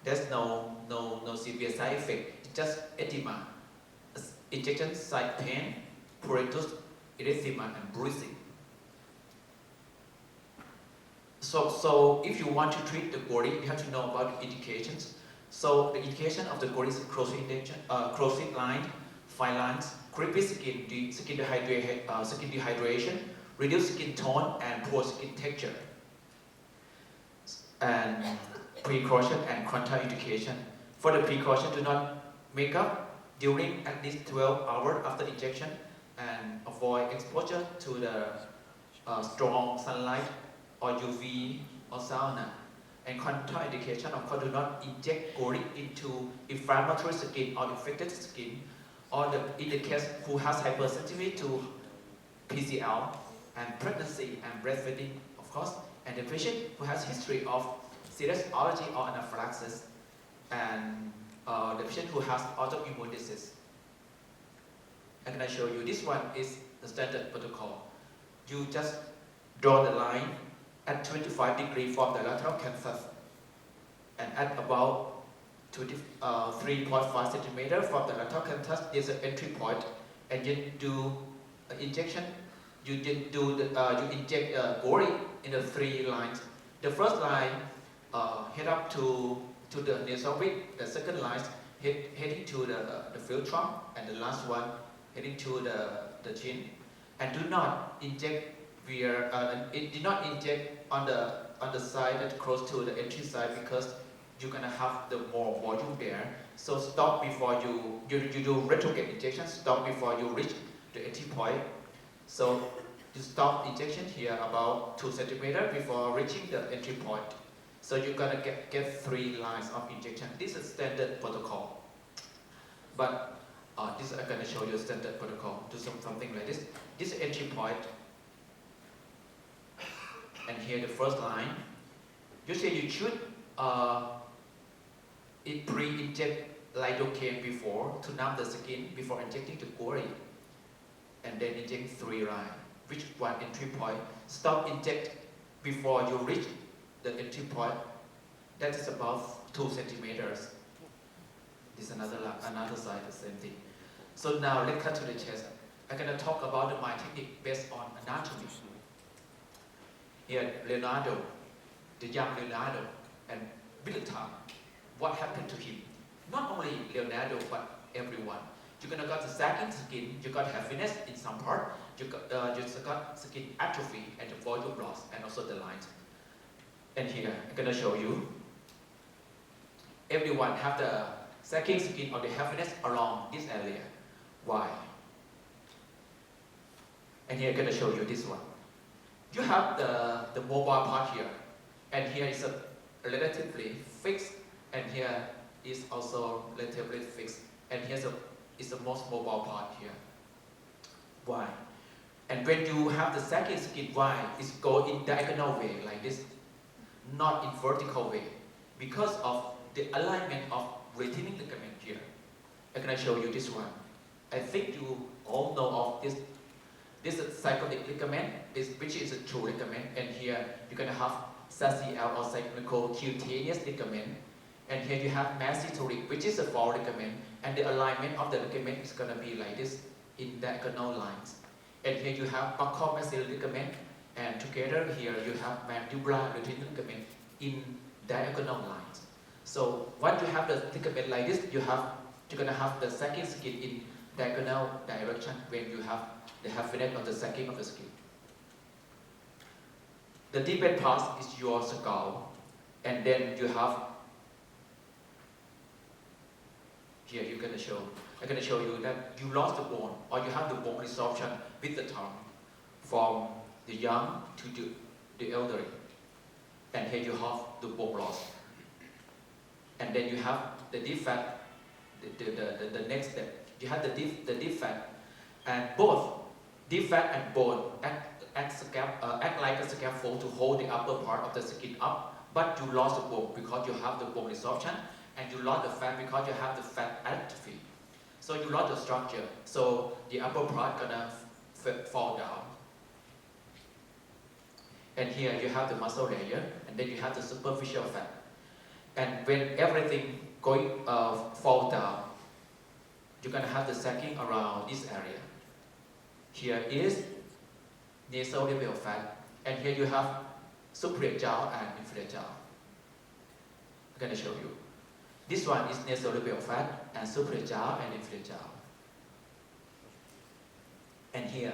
There's no severe side effect. It's just edema, injection site pain, pruritus, erythema, and bruising. So if you want to treat the Gouri, you have to know about the indications. So the indication of the Gouri is crow's-feet line, fine lines, crepey skin, skin dehydration, reduced skin tone, and poor skin texture. And precaution and contraindication. For the precaution, do not make up during at least 12 hours after injection, and avoid exposure to the strong sunlight or UV or sauna. And contraindication, of course, do not inject Gouri into inflammatory skin or infected skin, or in the case who has hypersensitivity to PCL, and pregnancy and breastfeeding, of course, and the patient who has history of serious allergy or anaphylaxis, and the patient who has autoimmune disease. I'm going to show you, this one is the standard protocol. You just draw the line at 25 degrees from the lateral canthus, and at about 3.5 centimeters from the lateral canthus is an entry point, and you do injection. You inject Gouri in the 3 lines. The first line head up to the nasal bit. The second line heading to the field trunk, and the last one heading to the chin. And do not inject did not inject on the side that close to the entry side, because you're gonna have the more volume there. So stop before you do retrograde injection. Stop before you reach the entry point. So you stop injection here about 2 centimeters before reaching the entry point. So you're gonna get 3 lines of injection. This is standard protocol. But this I'm gonna show you standard protocol. Do something like this. This is entry point. And here the first line. Usually you should pre-inject lidocaine before to numb the skin before injecting the Gouri. And then inject 3 lines. Which one entry point? Stop inject before you reach the entry point. That is about 2 centimeters. This is another side, the same thing. So now let's cut to the chest. I'm going to talk about my technique based on anatomy. Here, Leonardo, the young Leonardo, and with the time, what happened to him? Not only Leonardo, but everyone. You're gonna got the sagging skin, you got heaviness in some part, you got skin atrophy and the volume loss, and also the lines. And here, I'm gonna show you. Everyone have the sagging skin or the heaviness along this area. Why? And here, I'm gonna show you this one. You have the mobile part here, and here is a relatively fixed, and here is also relatively fixed, and here's is the most mobile part here. Why? And when you have the sagging skin, why? It's go in diagonal way like this, not in vertical way, because of the alignment of retaining ligament here. I'm gonna show you this one. I think you all know of this. This is cyclic ligament, which is a true ligament, and here you're gonna have SACL or cyclical-cutaneous ligament, and here you have mesenteric, which is a fall ligament, and the alignment of the ligament is gonna be like this in diagonal lines. And here you have buccal-maxillary ligament, and together here you have mandibular ligament in diagonal lines. So once you have the ligament like this, you're gonna have the sagging skin in diagonal direction when you have the heaviness of the sagging of the skin. The deepest part is your skull, and then you have here I'm gonna show you that you lost the bone, or you have the bone resorption with the time from the young to the elderly, and here you have the bone loss, and then you have the defect. The next step, you have the defect, and both defect and bone act like a scaffold to hold the upper part of the skin up, but you lost the bone because you have the bone resorption, and you lost the fat because you have the fat atrophy. So you lost the structure, so the upper part gonna fall down. And here you have the muscle layer, and then you have the superficial fat. And when everything fall down, you're gonna have the sagging around this area. Here is nasolabial fat, and here you have superior jaw and inferior jaw. I'm gonna show you. This one is nasolabial fat and superior jaw and inferior jaw. And here,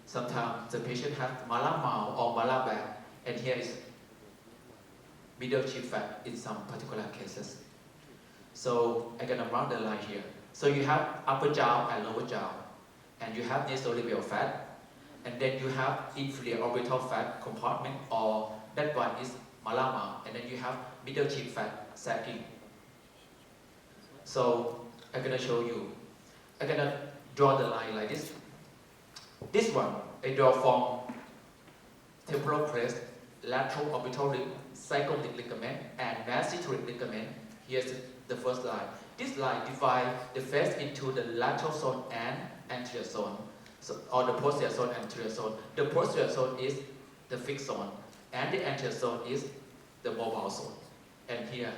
sometimes the patient have malar mouth or malar back, and here is middle cheek fat in some particular cases. So I'm gonna mark the line here. So you have upper jaw and lower jaw, and you have nasolabial fat, and then you have inferior orbital fat compartment, or that one is malar mouth, and then you have middle cheek fat sagging. So I'm gonna show you. I'm gonna draw the line like this. This one I draw from temporal crest, lateral orbital ring, cyclic ligament, and mesenteric ligament. Here's the first line. This line divides the face into the lateral zone and anterior zone, or the posterior zone and anterior zone. The posterior zone is the fixed zone, and the anterior zone is the mobile zone. And here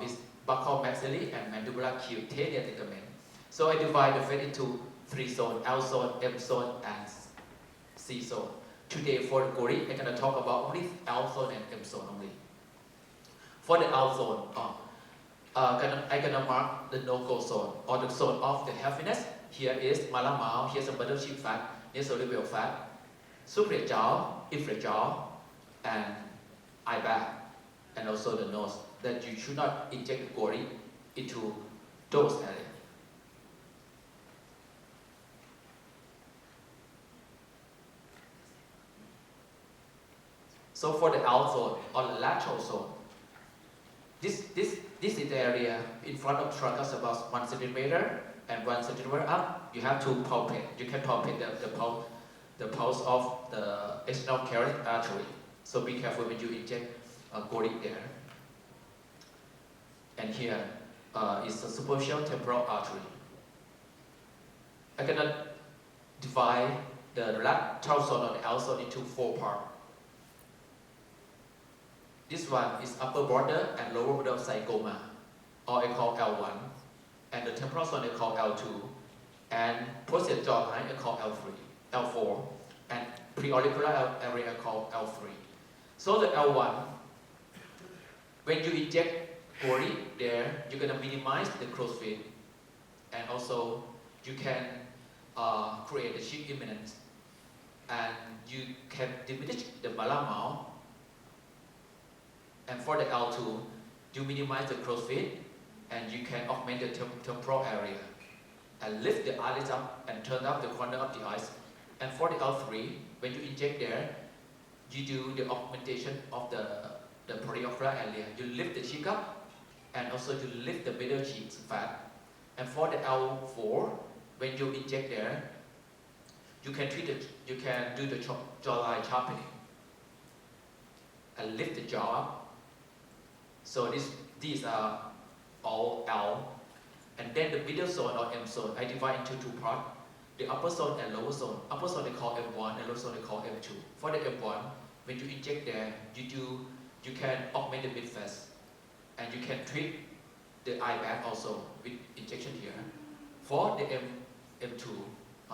is buccal maxillary and mandibular cutaneous ligament. So I divide the face into 3 zones: L zone, M zone, and C zone. Today for the Gouri, I'm gonna talk about only L zone and M zone only. For the L zone, I'm gonna mark the no-go zone, or the zone of the heaviness. Here is malar mouth, here's a middle cheek fat, nasolabial fat, superior jaw, inferior jaw, and eye bag, and also the nose. That you should not inject Gouri into those areas. So for the L zone or the lateral zone, this is the area in front of trachea about 1 centimeter and 1 centimeter up. You have to palpate. You can palpate the pulse of the external carotid artery. So be careful when you inject Gouri there. And here is the superficial temporal artery. I'm gonna divide the lateral zone or the L zone into 4 parts. This one is upper border and lower border of zygoma, or I call L1, and the temporal zone I call L2, and posterior jawline I call L4, and preauricular area I call L3. So the L1, when you inject Gouri there, you're gonna minimize the crow's feet, and also you can create a cheek imminence, and you can diminish the malar mouth. And for the L2, you minimize the crow's feet, and you can augment the temporal area, and lift the eyelids up and turn up the corner of the eyes. And for the L3, when you inject there, you do the augmentation of the preauricular area. You lift the cheek up, and also you lift the middle cheek fat. And for the L4, when you inject there, you can do the jawline sharpening and lift the jaw up. So these are all L. And then the middle zone or M zone, I divide into two parts. The upper zone and lower zone. Upper zone they call M1 and lower zone they call M2. For the M1, when you inject there, you can augment the mid phase, and you can treat the eye bag also with injection here. For the M2,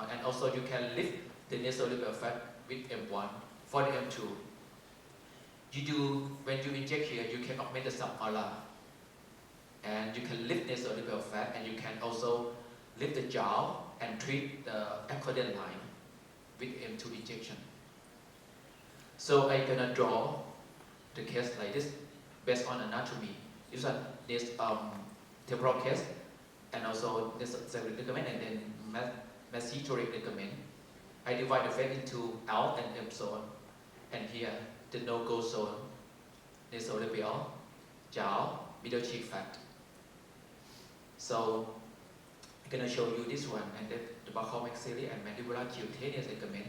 and also you can lift the nasolabial fat with M1. For the M2, when you inject here, you can augment the submalar, and you can lift nasolabial fat, and you can also lift the jaw and treat the acroden line with M2 injection. So I'm gonna draw the case like this based on anatomy. This one is temporal case, and also this cervical ligament, and then messenteric ligament. I divide the face into L and M zone, and here the no-go zone, nasolabial, jaw, middle cheek fat. So I'm gonna show you this one, and then the buccal maxillary and mandibular cutaneous ligament.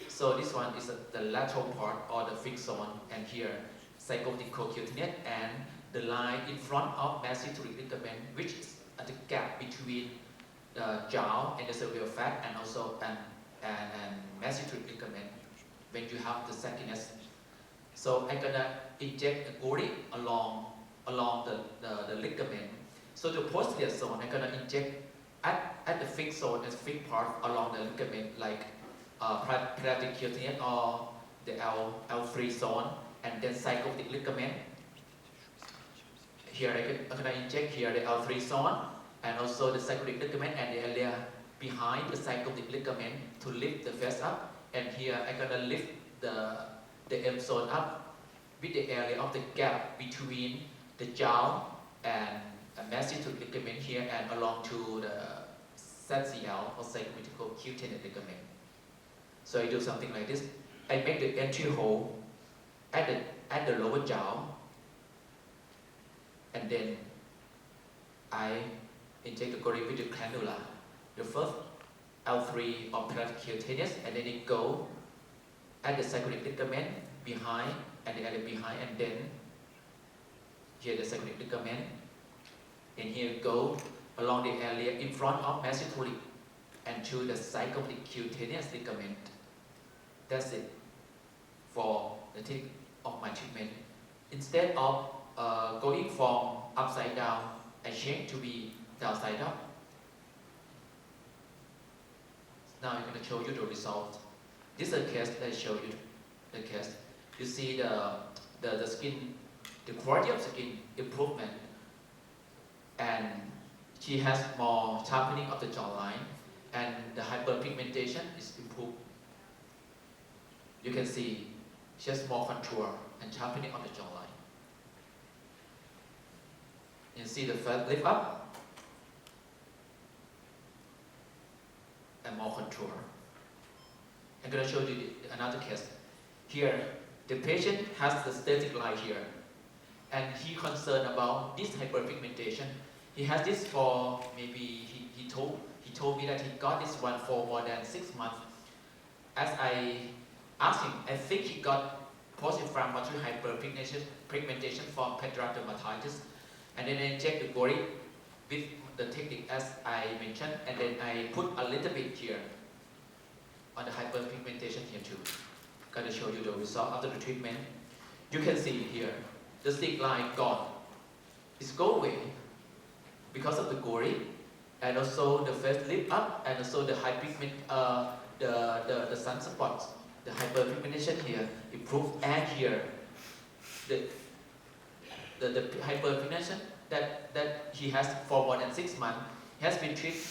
So this one is the lateral part or the fixed zone, and here zygoticocutaneous and the line in front of messenteric ligament, which is at the gap between the jaw and the cervical fat, and also and messenteric ligament when you have the sagginess. So I'm gonna inject a Gouri along the ligament. So the posterior zone, I'm gonna inject at the fixed zone and fixed part along the ligament, like platycutaneous or the L3 zone, and then zygotic ligament. Here I'm gonna inject here the L3 zone, and also the zygotic ligament and the area behind the zygotic ligament to lift the face up. And here I'm gonna lift the M zone up with the area of the gap between the jaw and a messenteric ligament here, and along to the ZCL or zygoticocutaneous ligament. So I do something like this. I make the entry hole at the lower jaw, and then I inject the Gouri with the cannula. The first L3 or platycutaneous, and then it go at the zygotic ligament behind, and the area behind, and then here the zygotic ligament, and here go along the area in front of mesenteric and to the zygotic cutaneous ligament. That's it for the technique of my treatment. Instead of going from upside down, I change to be downside up. Now I'm going to show you the result. This is a case that I show you the case. You see the skin, the quality of skin improvement, and she has more sharpening of the jawline, and the hyperpigmentation is improved. You can see she has more contour and sharpening on the jawline. You see the fat lift up and more contour. I'm going to show you another case. Here, the patient has the static line here, and he concerned about this hyperpigmentation. He has this for maybe he told me that he got this one for more than 6 months. As I asked him, I think he got post-inflammatory hyperpigmentation from pediatric dermatitis, and then I checked the Gouri with the technique as I mentioned, and then I put a little bit here on the hyperpigmentation here too. I'm going to show you the result after the treatment. You can see here the stick line gone. It's go away because of the Gouri, and also the face lift up, and also the the sunspots. The hyperpigmentation here improved, and here the hyperpigmentation that he has for more than 6 months has been treated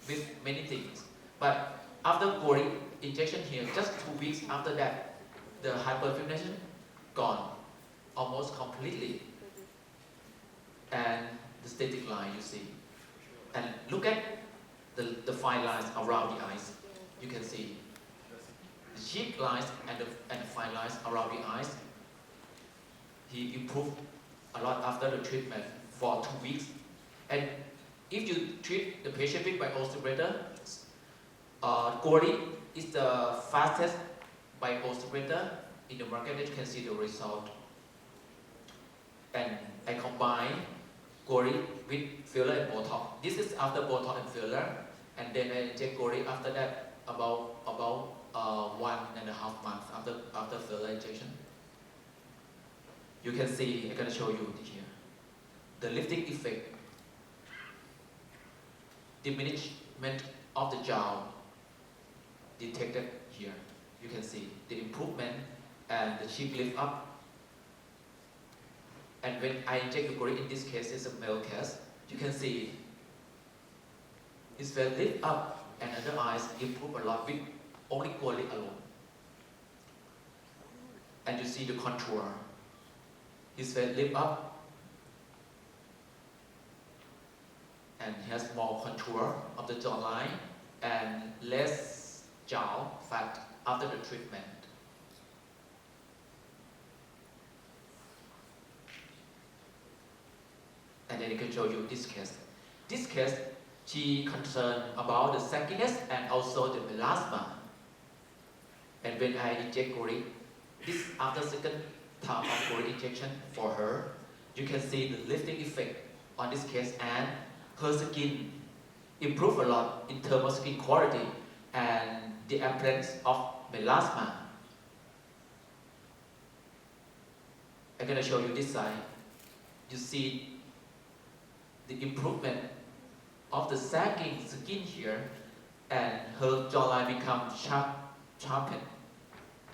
with many things. But after Gouri injection here, just 2 weeks after that, the hyperpigmentation gone almost completely, and the static line you see. And look at the fine lines around the eyes. You can see the cheek lines and the fine lines around the eyes. He improved a lot after the treatment for 2 weeks. And if you treat the patient with biostimulattor, Gouri is the fastest biostimulattor in the market that you can see the result. And I combine Gouri with filler and Botox. This is after Botox and filler, and then I inject Gouri after that about 1.5 months after filler injection. You can see, I'm gonna show you here. The lifting effect, diminishment of the jaw detected here. You can see the improvement and the cheek lift up. And when I inject the Gouri, in this case it's a male case, you can see his face lift up and under eyes improve a lot with only Gouri alone. And you see the contour. His face lift up and he has more contour of the jawline and less jaw fat after the treatment. And then I can show you this case. This case, she concerned about the sagginess and also the melasma. And when I inject Gouri, this after second time of Gouri injection for her, you can see the lifting effect on this case, and her skin improved a lot in terms of skin quality and the appearance of melasma. I'm going to show you this side. You see the improvement of the sagging skin here, and her jawline becomes sharpened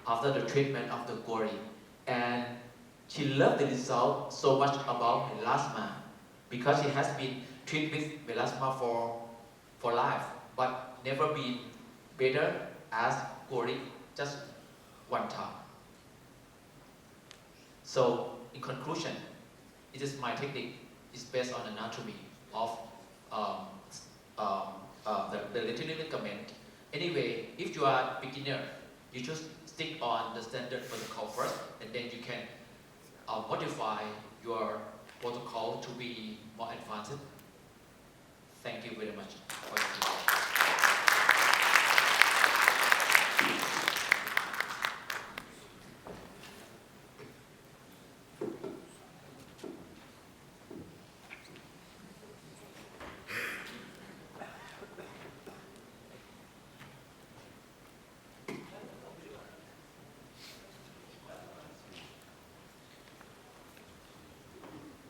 after the treatment of the Gouri. And she loved the result so much about melasma because she has been treated with melasma for life, but never been better as Gouri just one time. So in conclusion, it is my technique is based on anatomy of the literary ligament. Anyway, if you are a beginner, you just stick on the standard protocol first, and then you can modify your protocol to be more advanced. Thank you very much for your attention.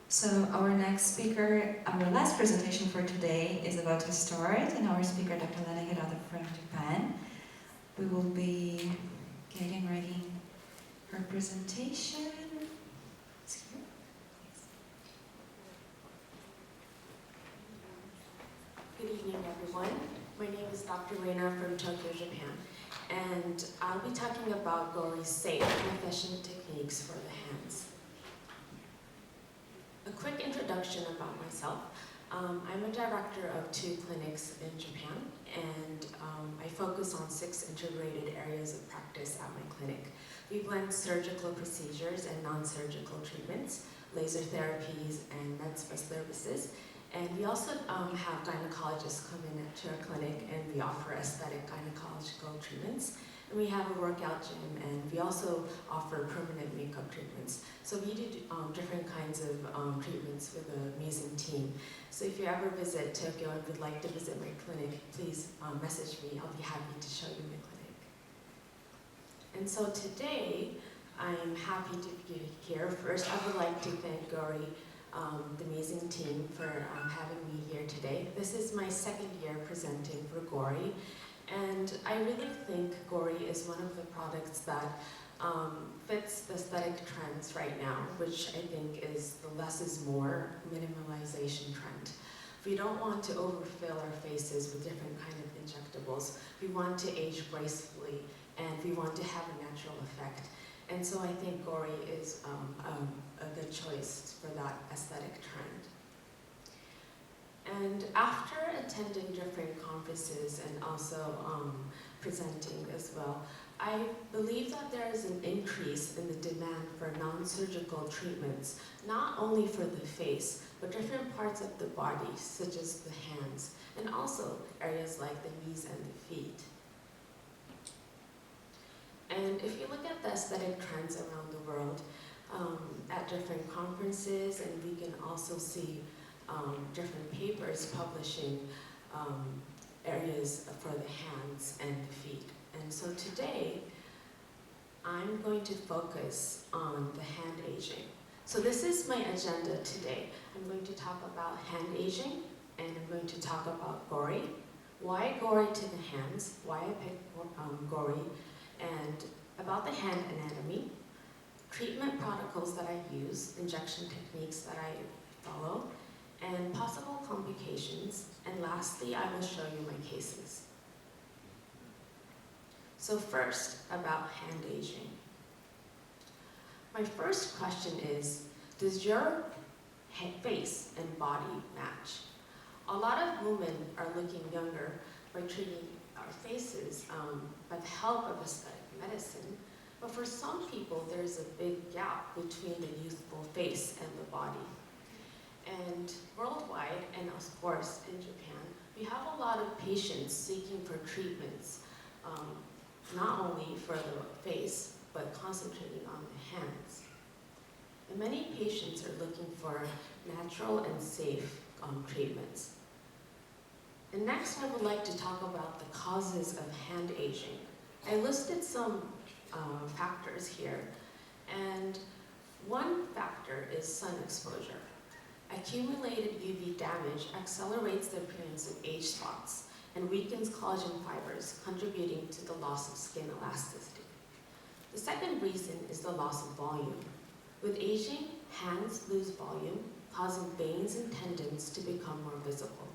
So our next speaker, our last presentation for today is about to start, and our speaker, Dr. Lena Hirata from Japan. We will be getting ready her presentation. Good evening, everyone. My name is Dr. Lena from Tokyo, Japan, and I'll be talking about Gouri's safe and efficient techniques for the hands. A quick introduction about myself. I'm a director of 2 clinics in Japan, and I focus on 6 integrated areas of practice at my clinic. We blend surgical procedures and non-surgical treatments, laser therapies, and med spa services. And we also have gynecologists come in to our clinic, and we offer aesthetic gynecological treatments. And we have a workout gym, and we also offer permanent makeup treatments. So we do different kinds of treatments with an amazing team. So if you ever visit Tokyo and would like to visit my clinic, please message me. I'll be happy to show you my clinic. And so today, I'm happy to be here. First, I would like to thank Gouri, the amazing team, for having me here today. This is my 2nd year presenting for Gouri. And I really think Gouri is one of the products that fits the aesthetic trends right now, which I think is the less is more minimalization trend. We don't want to overfill our faces with different kind of injectables. We want to age gracefully, and we want to have a natural effect. And so I think Gouri is a good choice for that aesthetic trend. And after attending different conferences and also presenting as well, I believe that there is an increase in the demand for non-surgical treatments, not only for the face, but different parts of the body, such as the hands, and also areas like the knees and the feet. And if you look at the aesthetic trends around the world, at different conferences, and we can also see different papers publishing areas for the hands and the feet. And so today, I'm going to focus on the hand aging. So this is my agenda today. I'm going to talk about hand aging, and I'm going to talk about Gouri, why Gouri to the hands, why I picked Gouri, and about the hand anatomy, treatment protocols that I use, injection techniques that I follow, and possible complications, and lastly, I will show you my cases. So first, about hand aging. My first question is, does your face and body match? A lot of women are looking younger by treating our faces by the help of aesthetic medicine, but for some people, there's a big gap between the youthful face and the body. And worldwide, and of course in Japan, we have a lot of patients seeking for treatments, not only for the face, but concentrating on the hands. And many patients are looking for natural and safe treatments. And next, I would like to talk about the causes of hand aging. I listed some factors here, and one factor is sun exposure. Accumulated UV damage accelerates the appearance of age spots and weakens collagen fibers, contributing to the loss of skin elasticity. The second reason is the loss of volume. With aging, hands lose volume, causing veins and tendons to become more visible.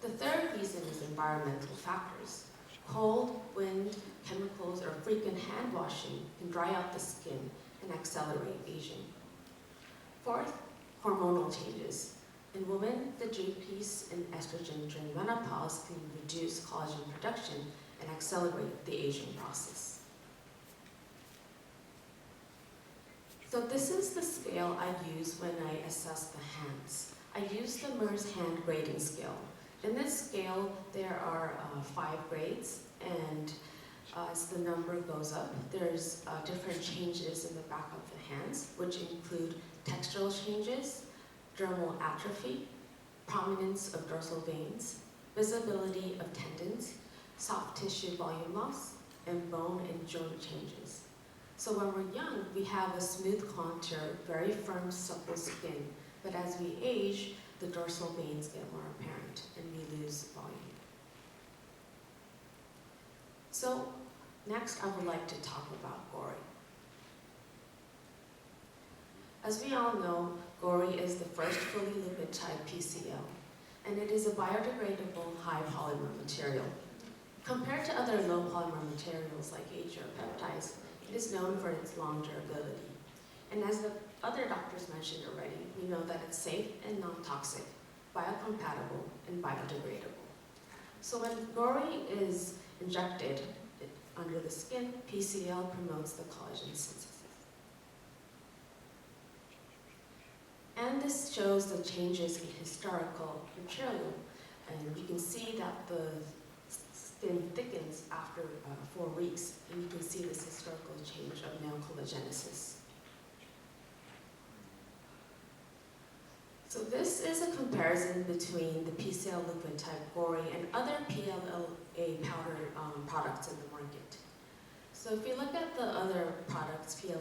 The third reason is environmental factors. Cold, wind, chemicals, or frequent hand washing can dry out the skin and accelerate aging. Fourth, hormonal changes. In women, the decrease in estrogen during menopause can reduce collagen production and accelerate the aging process. So this is the scale I use when I assess the hands. I use the MERS hand grading scale. In this scale, there are 5 grades, and as the number goes up, there's different changes in the back of the hands, which include textural changes, dermal atrophy, prominence of dorsal veins, visibility of tendons, soft tissue volume loss, and bone and joint changes. So when we're young, we have a smooth contour, very firm, supple skin, but as we age, the dorsal veins get more apparent and we lose volume. So next, I would like to talk about Gouri. As we all know, Gouri is the first fully lipid type PCL, and it is a biodegradable high polymer material. Compared to other low polymer materials like HO peptides, it is known for its long durability. And as the other doctors mentioned already, we know that it's safe and non-toxic, biocompatible, and biodegradable. So when Gouri is injected under the skin, PCL promotes the collagen synthesis. And this shows the changes in historical material. And you can see that the skin thickens after 4 weeks, and you can see this historical change of neocollagenesis. So this is a comparison between the PCL liquid type Gouri and other PLA powder products in the market. So if you look at the other products, PLA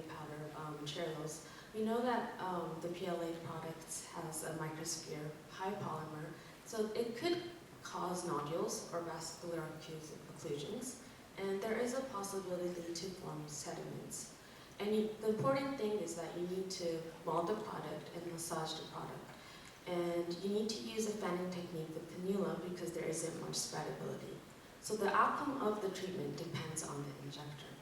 powder materials, we know that the PLA products has a microsphere, high polymer, so it could cause nodules or vascular occlusions, and there is a possibility to form sediments. And the important thing is that you need to mold the product and massage the product. And you need to use a fanning technique with cannula because there isn't much spreadability. So the outcome of the treatment depends on the injector.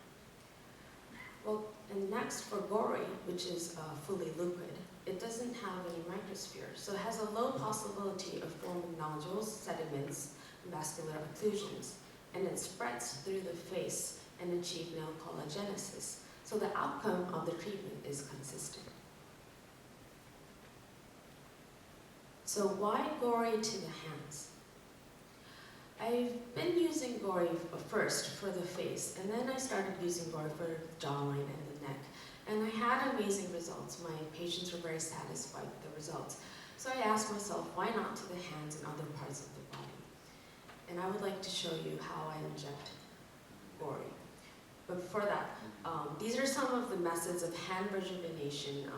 Well, and next for Gouri, which is fully liquid, it doesn't have any microsphere, so it has a low possibility of forming nodules, sediments, and vascular occlusions, and it spreads through the face and achieves neocollagenesis. So the outcome of the treatment is consistent. So why Gouri to the hands? I've been using Gouri first for the face, and then I started using Gouri for the jawline and the neck. And I had amazing results. My patients were very satisfied with the results. So I asked myself, why not to the hands and other parts of the body? And I would like to show you how I inject Gouri. But before that, these are some of the methods of hand rejuvenation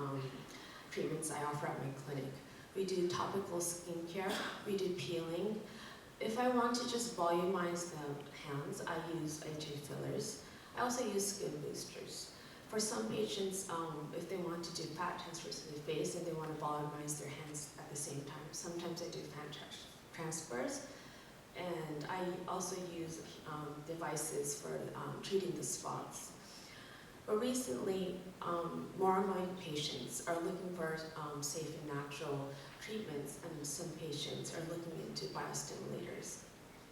treatments I offer at my clinic. We do topical skincare, we do peeling. If I want to just volumize the hands, I use HA fillers. I also use skin boosters. For some patients, if they want to do fat transfers to the face and they want to volumize their hands at the same time, sometimes I do fat transfers. And I also use devices for treating the spots. But recently, more and more patients are looking for safe and natural treatments, and some patients are looking into biostimulators,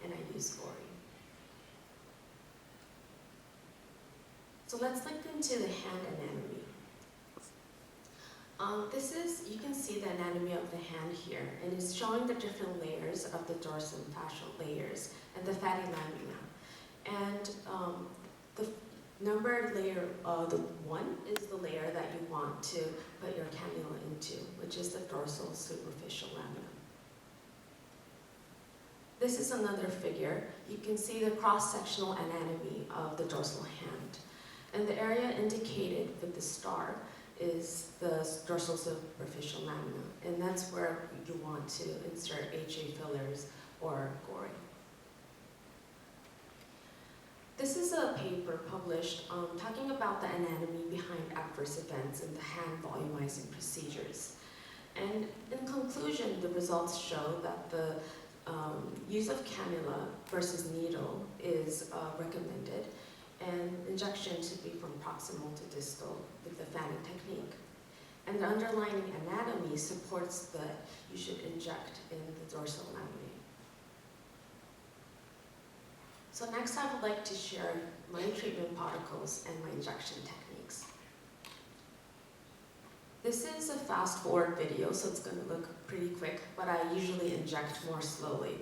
and I use Gouri. So let's look into the hand anatomy. You can see the anatomy of the hand here, and it's showing the different layers of the dorsal and fascial layers and the fatty lamina. And the numbered layer, the 1 is the layer that you want to put your cannula into, which is the dorsal superficial lamina. This is another figure. You can see the cross-sectional anatomy of the dorsal hand. And the area indicated with the star is the dorsal superficial lamina, and that's where you want to insert HA fillers or Gouri. This is a paper published talking about the anatomy behind adverse events in the hand volumizing procedures. And in conclusion, the results show that the use of cannula versus needle is recommended, and injection should be from proximal to distal with the fanning technique. And the underlying anatomy supports that you should inject in the dorsal lamina. So next I would like to share my treatment protocols and my injection techniques. This is a fast forward video, so it's going to look pretty quick, but I usually inject more slowly.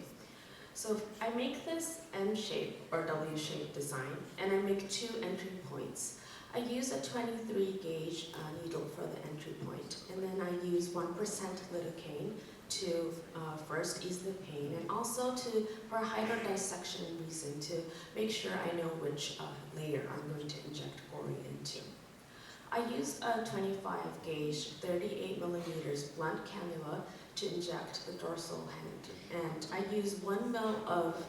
So I make this M shape or W shape design, and I make 2 entry points. I use a 23 gauge needle for the entry point, and then I use 1% lidocaine to first ease the pain, and also for a hydrodissection reason, to make sure I know which layer I'm going to inject Gouri into. I use a 25 gauge 38 millimeters blunt cannula to inject the dorsal hand, and I use 1 ml of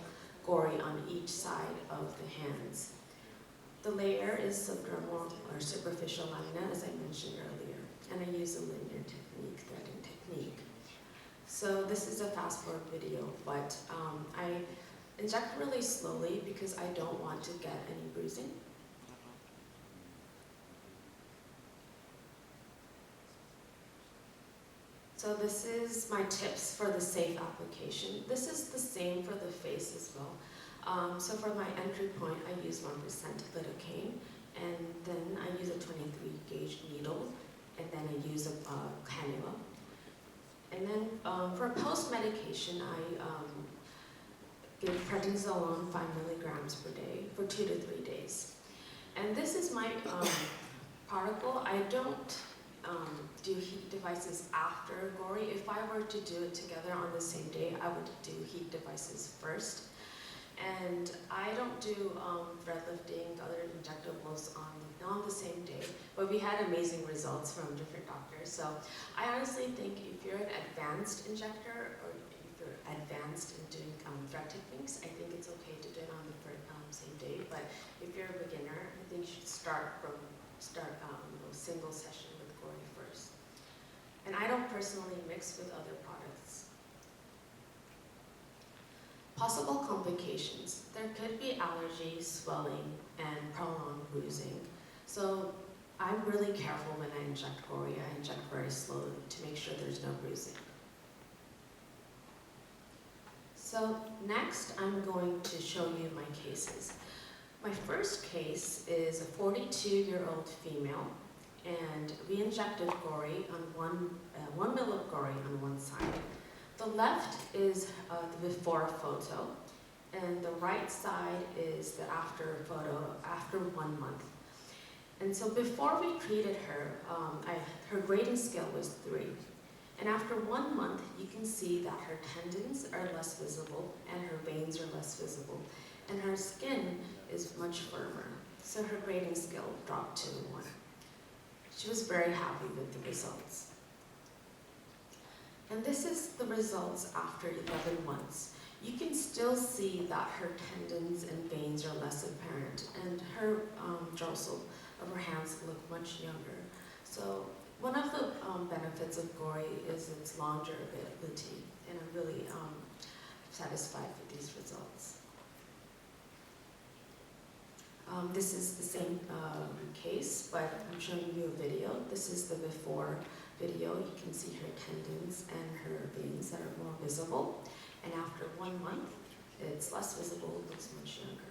Gouri on each side of the hands. The layer is subdermal or superficial lamina, as I mentioned earlier, and I use a linear technique, threading technique. So this is a fast forward video, but I inject really slowly because I don't want to get any bruising. So this is my tips for the safe application. This is the same for the face as well. So for my entry point, I use 1% lidocaine, and then I use a 23 gauge needle, and then I use a cannula. And then for post-medication, I give prednisolone 5 milligrams per day for 2 to 3 days. And this is my protocol. I don't do heat devices after Gouri. If I were to do it together on the same day, I would do heat devices first. And I don't do thread lifting, other injectables on the same day, but we had amazing results from different doctors. So I honestly think if you're an advanced injector, or if you're advanced in doing thread techniques, I think it's okay to do it on the same day. But if you're a beginner, I think you should start single session with Gouri first. And I don't personally mix with other products. Possible complications. There could be allergy, swelling, and prolonged bruising. So I'm really careful when I inject Gouri. I inject very slowly to make sure there's no bruising. So next, I'm going to show you my cases. My first case is a 42-year-old female, and we injected Gouri on 1 ml of Gouri on one side. The left is the before photo, and the right side is the after photo after 1 month. And so before we treated her, her grading scale was 3. And after 1 month, you can see that her tendons are less visible and her veins are less visible. And her skin is much firmer. So her grading scale dropped to 1. She was very happy with the results. And this is the results after 11 months. You can still see that her tendons and veins are less apparent, and her dorsal of her hands look much younger. So one of the benefits of Gouri is its long durability, and I'm really satisfied with these results. This is the same case, but I'm showing you a video. This is the before video. You can see her tendons and her veins that are more visible. And after 1 month, it's less visible, it looks much younger.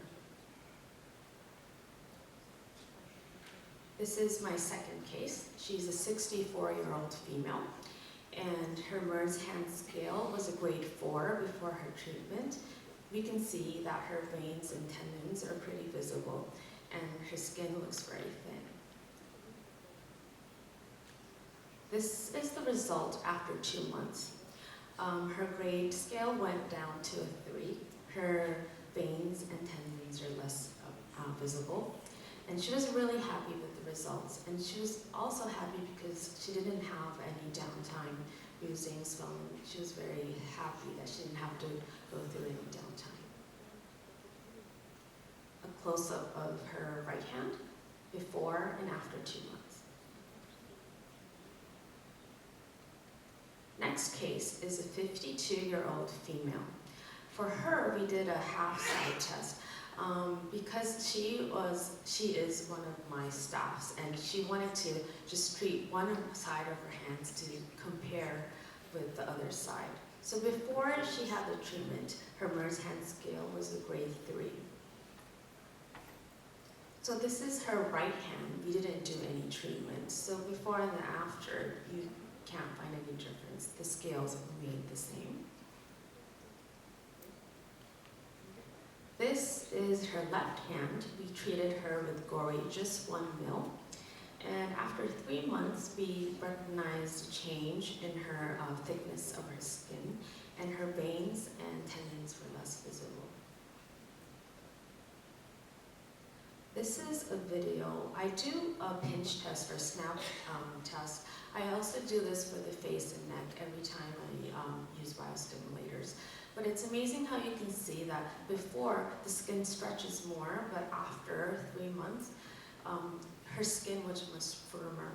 This is my second case. She's a 64-year-old female, and her Merz hand scale was a grade 4 before her treatment. We can see that her veins and tendons are pretty visible, and her skin looks very thin. This is the result after 2 months. Her grade scale went down to a 3. Her veins and tendons are less visible. And she was really happy with the results. And she was also happy because she didn't have any downtime using swelling. She was very happy that she didn't have to go through any downtime. A close-up of her right hand before and after 2 months. Next case is a 52-year-old female. For her, we did a half-side test because she is one of my staffs, and she wanted to just treat one side of her hands to compare with the other side. So before she had the treatment, her Merz hand scale was a grade 3. So this is her right hand. We didn't do any treatment. So before and after, you can't find any difference. The scales remain the same. This is her left hand. We treated her with Gouri, just 1 ml. And after 3 months, we recognized a change in her thickness of her skin, and her veins and tendons were less visible. This is a video. I do a pinch test or snap test. I also do this for the face and neck every time I use biostimulators. But it's amazing how you can see that before the skin stretches more, but after 3 months, her skin was much firmer,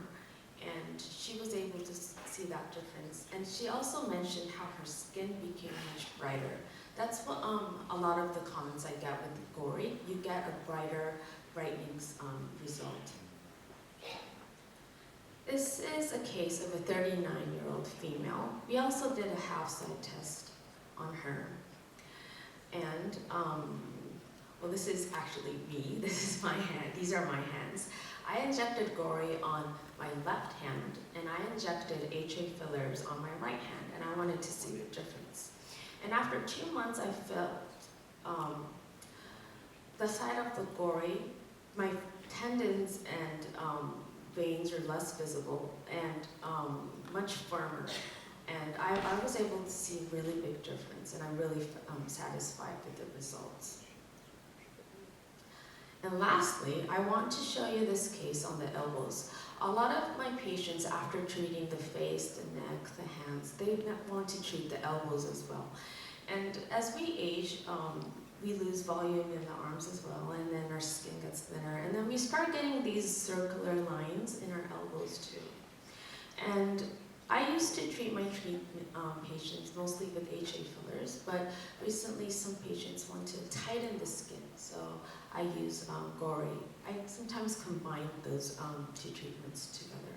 and she was able to see that difference. And she also mentioned how her skin became much brighter. That's what a lot of the comments I get with Gouri. You get a brighter, brightening result. This is a case of a 39-year-old female. We also did a half-side test on her. And, well, this is actually me. This is my hand. These are my hands. I injected Gouri on my left hand, and I injected HA fillers on my right hand, and I wanted to see the difference. And after 2 months, I felt the side of the Gouri, my tendons and veins are less visible and much firmer. And I was able to see a really big difference, and I'm really satisfied with the results. And lastly, I want to show you this case on the elbows. A lot of my patients, after treating the face, the neck, the hands, they want to treat the elbows as well. And as we age, we lose volume in the arms as well, and then our skin gets thinner. And then we start getting these circular lines in our elbows too. And I used to treat my patients mostly with HA fillers, but recently some patients want to tighten the skin, so I use Gouri. I sometimes combine those 2 treatments together.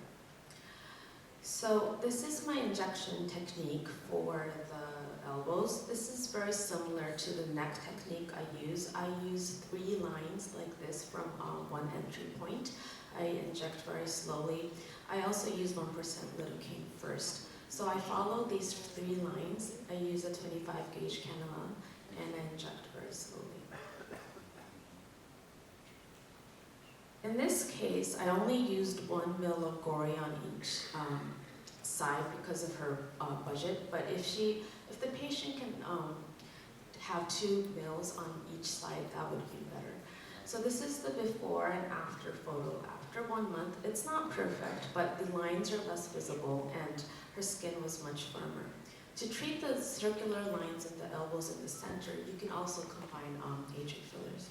So this is my injection technique for the elbows. This is very similar to the neck technique I use. I use 3 lines like this from 1 entry point. I inject very slowly. I also use 1% lidocaine first. So I follow these 3 lines. I use a 25 gauge cannula, and I inject very slowly. In this case, I only used 1 ml of Gouri on each side because of her budget, but if the patient can have 2 mils on each side, that would be better. So this is the before and after photo. After 1 month, it's not perfect, but the lines are less visible and her skin was much firmer. To treat the circular lines in the elbows in the center, you can also combine aging fillers.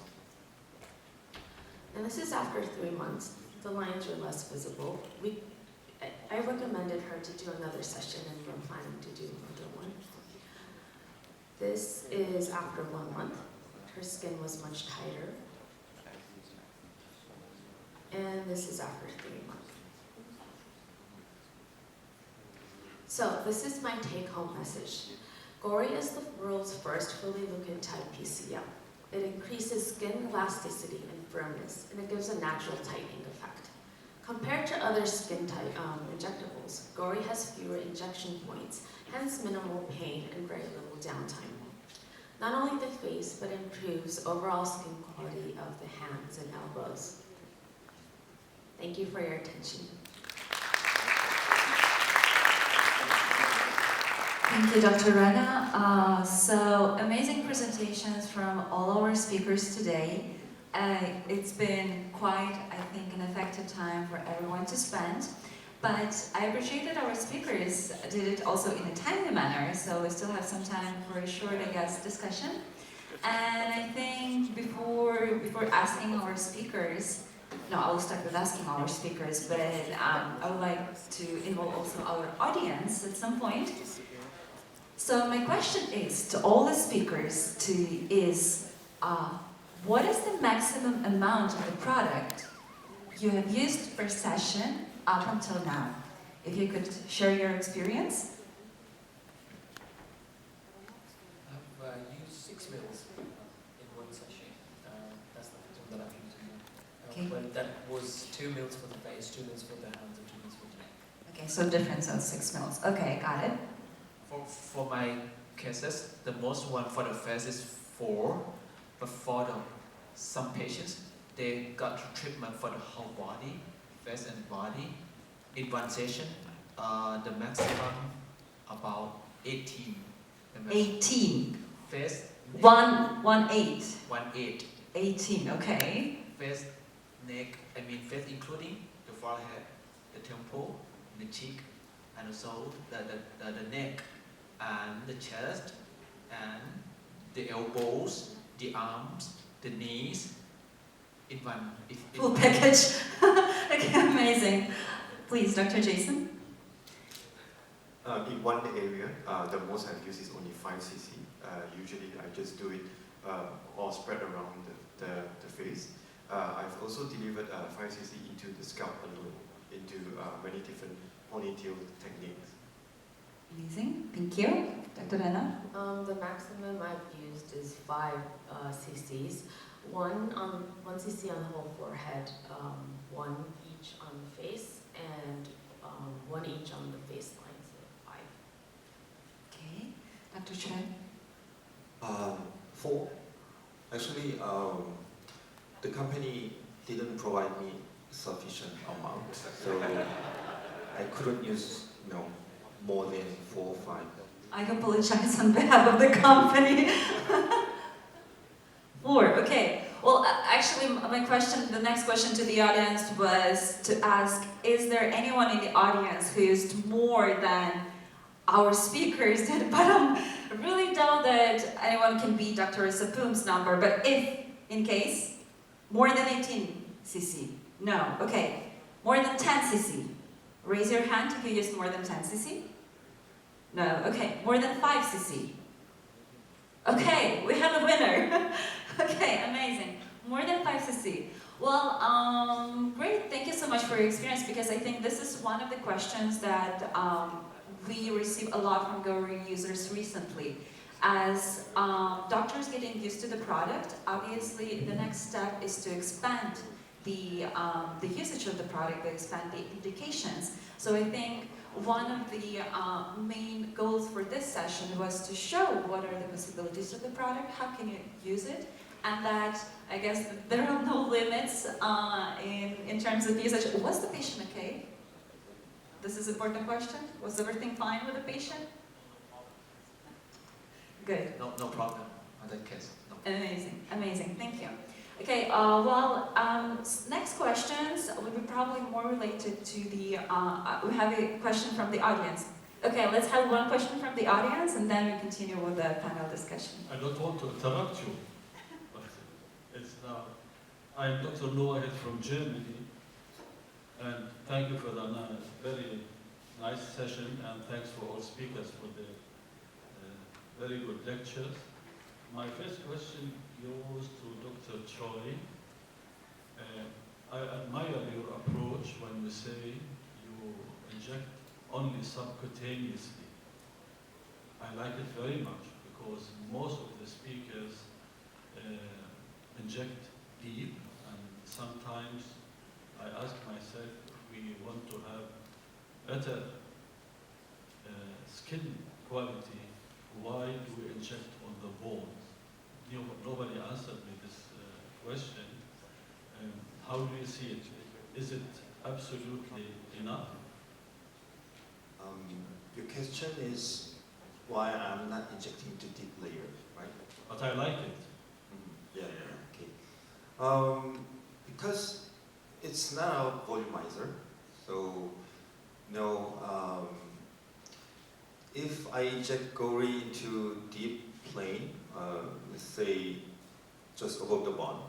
And this is after 3 months. The lines are less visible. I recommended her to do another session, and we're planning to do another one. This is after 1 month. Her skin was much tighter. And this is after 3 months. So this is my take-home message. Gouri is the world's first fully leukotype PCM. It increases skin elasticity and firmness, and it gives a natural tightening effect. Compared to other skin type injectables, Gouri has fewer injection points, hence minimal pain and very little downtime. Not only the face, but improves overall skin quality of the hands and elbows. Thank you for your attention. Thank you, Dr. Rana. So amazing presentations from all our speakers today. It's been quite, I think, an effective time for everyone to spend. But I appreciate that our speakers did it also in a timely manner, so we still have some time for a short, I guess, discussion. And I think before asking our speakers, no, I will start with asking our speakers, but I would like to involve also our audience at some point. So my question is to all the speakers what is the maximum amount of the product you have used per session up until now? If you could share your experience. I've used 6 mils in 1 session. That's the maximum that I've used. Okay. Well, that was 2 mils for the face, 2 mils for the hands, and 2 mils for the neck. Okay, so difference of 6 mils. Okay, got it. For my cases, the most one for the face is 4, but for some patients, they got treatment for the whole body, face and body. In 1 session, the maximum about 18. 18. Face, neck, 118. 1/8. 18, okay. Face, neck, face including the forehead, the temple, the cheek, and also the neck, and the chest, and the elbows, the arms, the knees, in one. Full package. Okay, amazing. Please, Dr. Jason. In one area, the most I've used is only 5 cc. Usually I just do it all spread around the face. I've also delivered 5 cc into the scalp alone, into many different ponytail techniques. Amazing, thank you. Dr. Rana? The maximum I've used is 5 cc's. 1 cc on the whole forehead, 1 each on the face, and 1 each on the face lines, so 5. Okay. Dr. Chen? 4. Actually, the company didn't provide me sufficient amount, so I couldn't use more than 4 or 5. I apologize on behalf of the company. 4, okay. Well, actually, the next question to the audience was to ask, is there anyone in the audience who used more than our speakers did? But I really doubt that anyone can beat Dr. Sapum's number, but if, in case, more than 18 cc? No, okay. More than 10 cc? Raise your hand if you used more than 10 cc? No, okay. More than 5 cc? Okay, we have a winner. Okay, amazing. More than 5 cc. Well, great. Thank you so much for your experience, because I think this is one of the questions that we receive a lot from Gouri users recently. As doctors getting used to the product, obviously the next step is to expand the usage of the product, to expand the indications. So I think one of the main goals for this session was to show what are the possibilities of the product, how can you use it, and that I guess there are no limits in terms of usage. Was the patient okay? This is an important question. Was everything fine with the patient? Good. No problem on that case. No. Amazing, amazing. Thank you. Okay, next questions will be probably more related to the, we have a question from the audience. Okay, let's have one question from the audience and then we continue with the panel discussion. I don't want to interrupt you, but it's now. I'm Dr. Noah from Germany, and thank you for the very nice session, and thanks for all speakers for the very good lectures. My first question goes to Dr. Choi. I admire your approach when you say you inject only subcutaneously. I like it very much because most of the speakers inject deep, and sometimes I ask myself if we want to have better skin quality, why do we inject on the bones? Nobody answered me this question. How do you see it? Is it absolutely enough? Your question is why I'm not injecting the deep layer, right? But I like it. Okay. Because it's not a volumizer, so no. If I inject Gouri into deep plane, let's say just above the bone,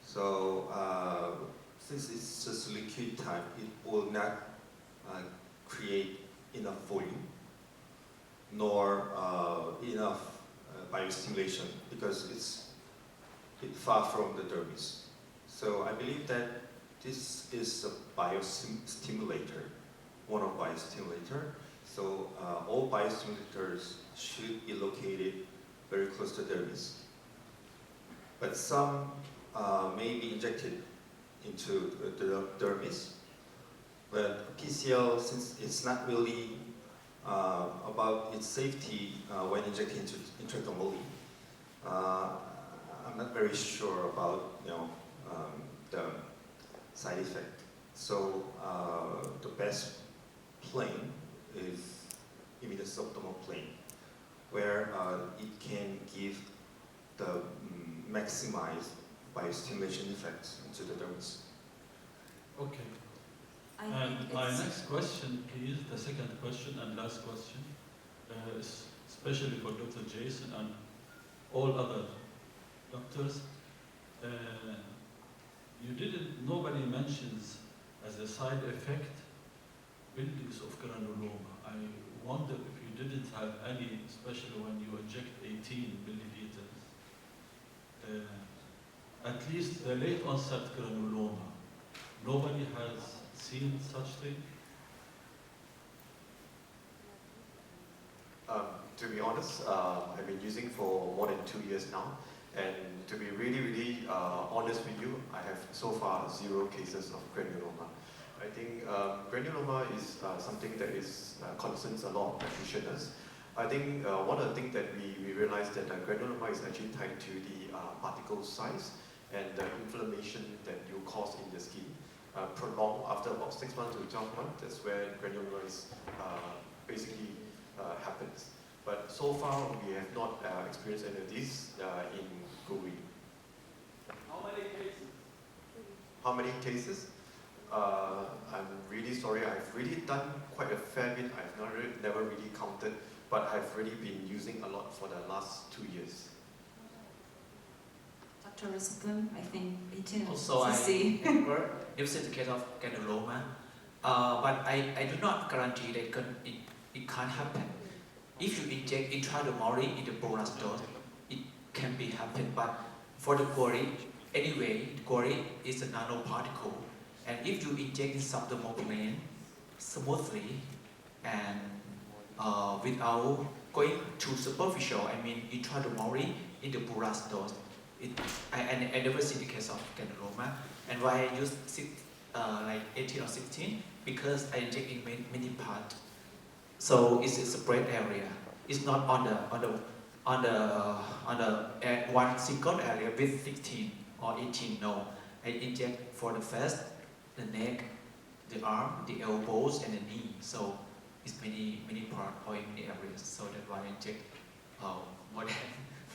so since it's just liquid type, it will not create enough volume nor enough biostimulation because it's a bit far from the dermis. So I believe that this is a biostimulator, one of biostimulator. So all biostimulators should be located very close to dermis. But some may be injected into the dermis. But PCL, since it's not really about its safety when injected intradermally, I'm not very sure about the side effect. So the best plane is immunosubdermal plane, where it can give the maximized biostimulation effects into the dermis. Okay. I And think my it's- next question, please, the second question and last question, is especially for Dr. Jason and all other doctors. Nobody mentions as a side effect buildings of granuloma. I wonder if you didn't have any, especially when you inject 18 milliliters, at least the late onset granuloma. Nobody has seen such thing? To be honest, I've been using for more than 2 years now, and to be really honest with you, I have so far 0 cases of granuloma. I think granuloma is something that is concerns a lot of practitioners. I think one of the things that we realized that granuloma is actually tied to the particle size and the inflammation that you cause in the skin. Prolonged after about 6 months to 12 months, that's where granuloma is basically happens. But so far, we have not experienced any of this in Gouri. How many cases? How many cases? I'm really sorry. I've really done quite a fair bit. I've never really counted, but I've really been using a lot for the last 2 years. Dr. Rustam, I think 18 Also, I see. never used the case of granuloma, but I do not guarantee that it can't happen. If you inject intradermally in the bolus dose, it can be happen. But for the Gouri, anyway, Gouri is a nanoparticle, and if you inject in subdermal plane smoothly and without going too superficial, I mean intradermally in the bolus dose, I never see the case of granuloma. And why I use like 18 or 16? Because I inject in many parts. So it's a spread area. It's not on the one single area with 16 or 18. No, I inject for the face, the neck, the arm, the elbows, and the knee. So it's many part or in many areas. So that's why I inject more than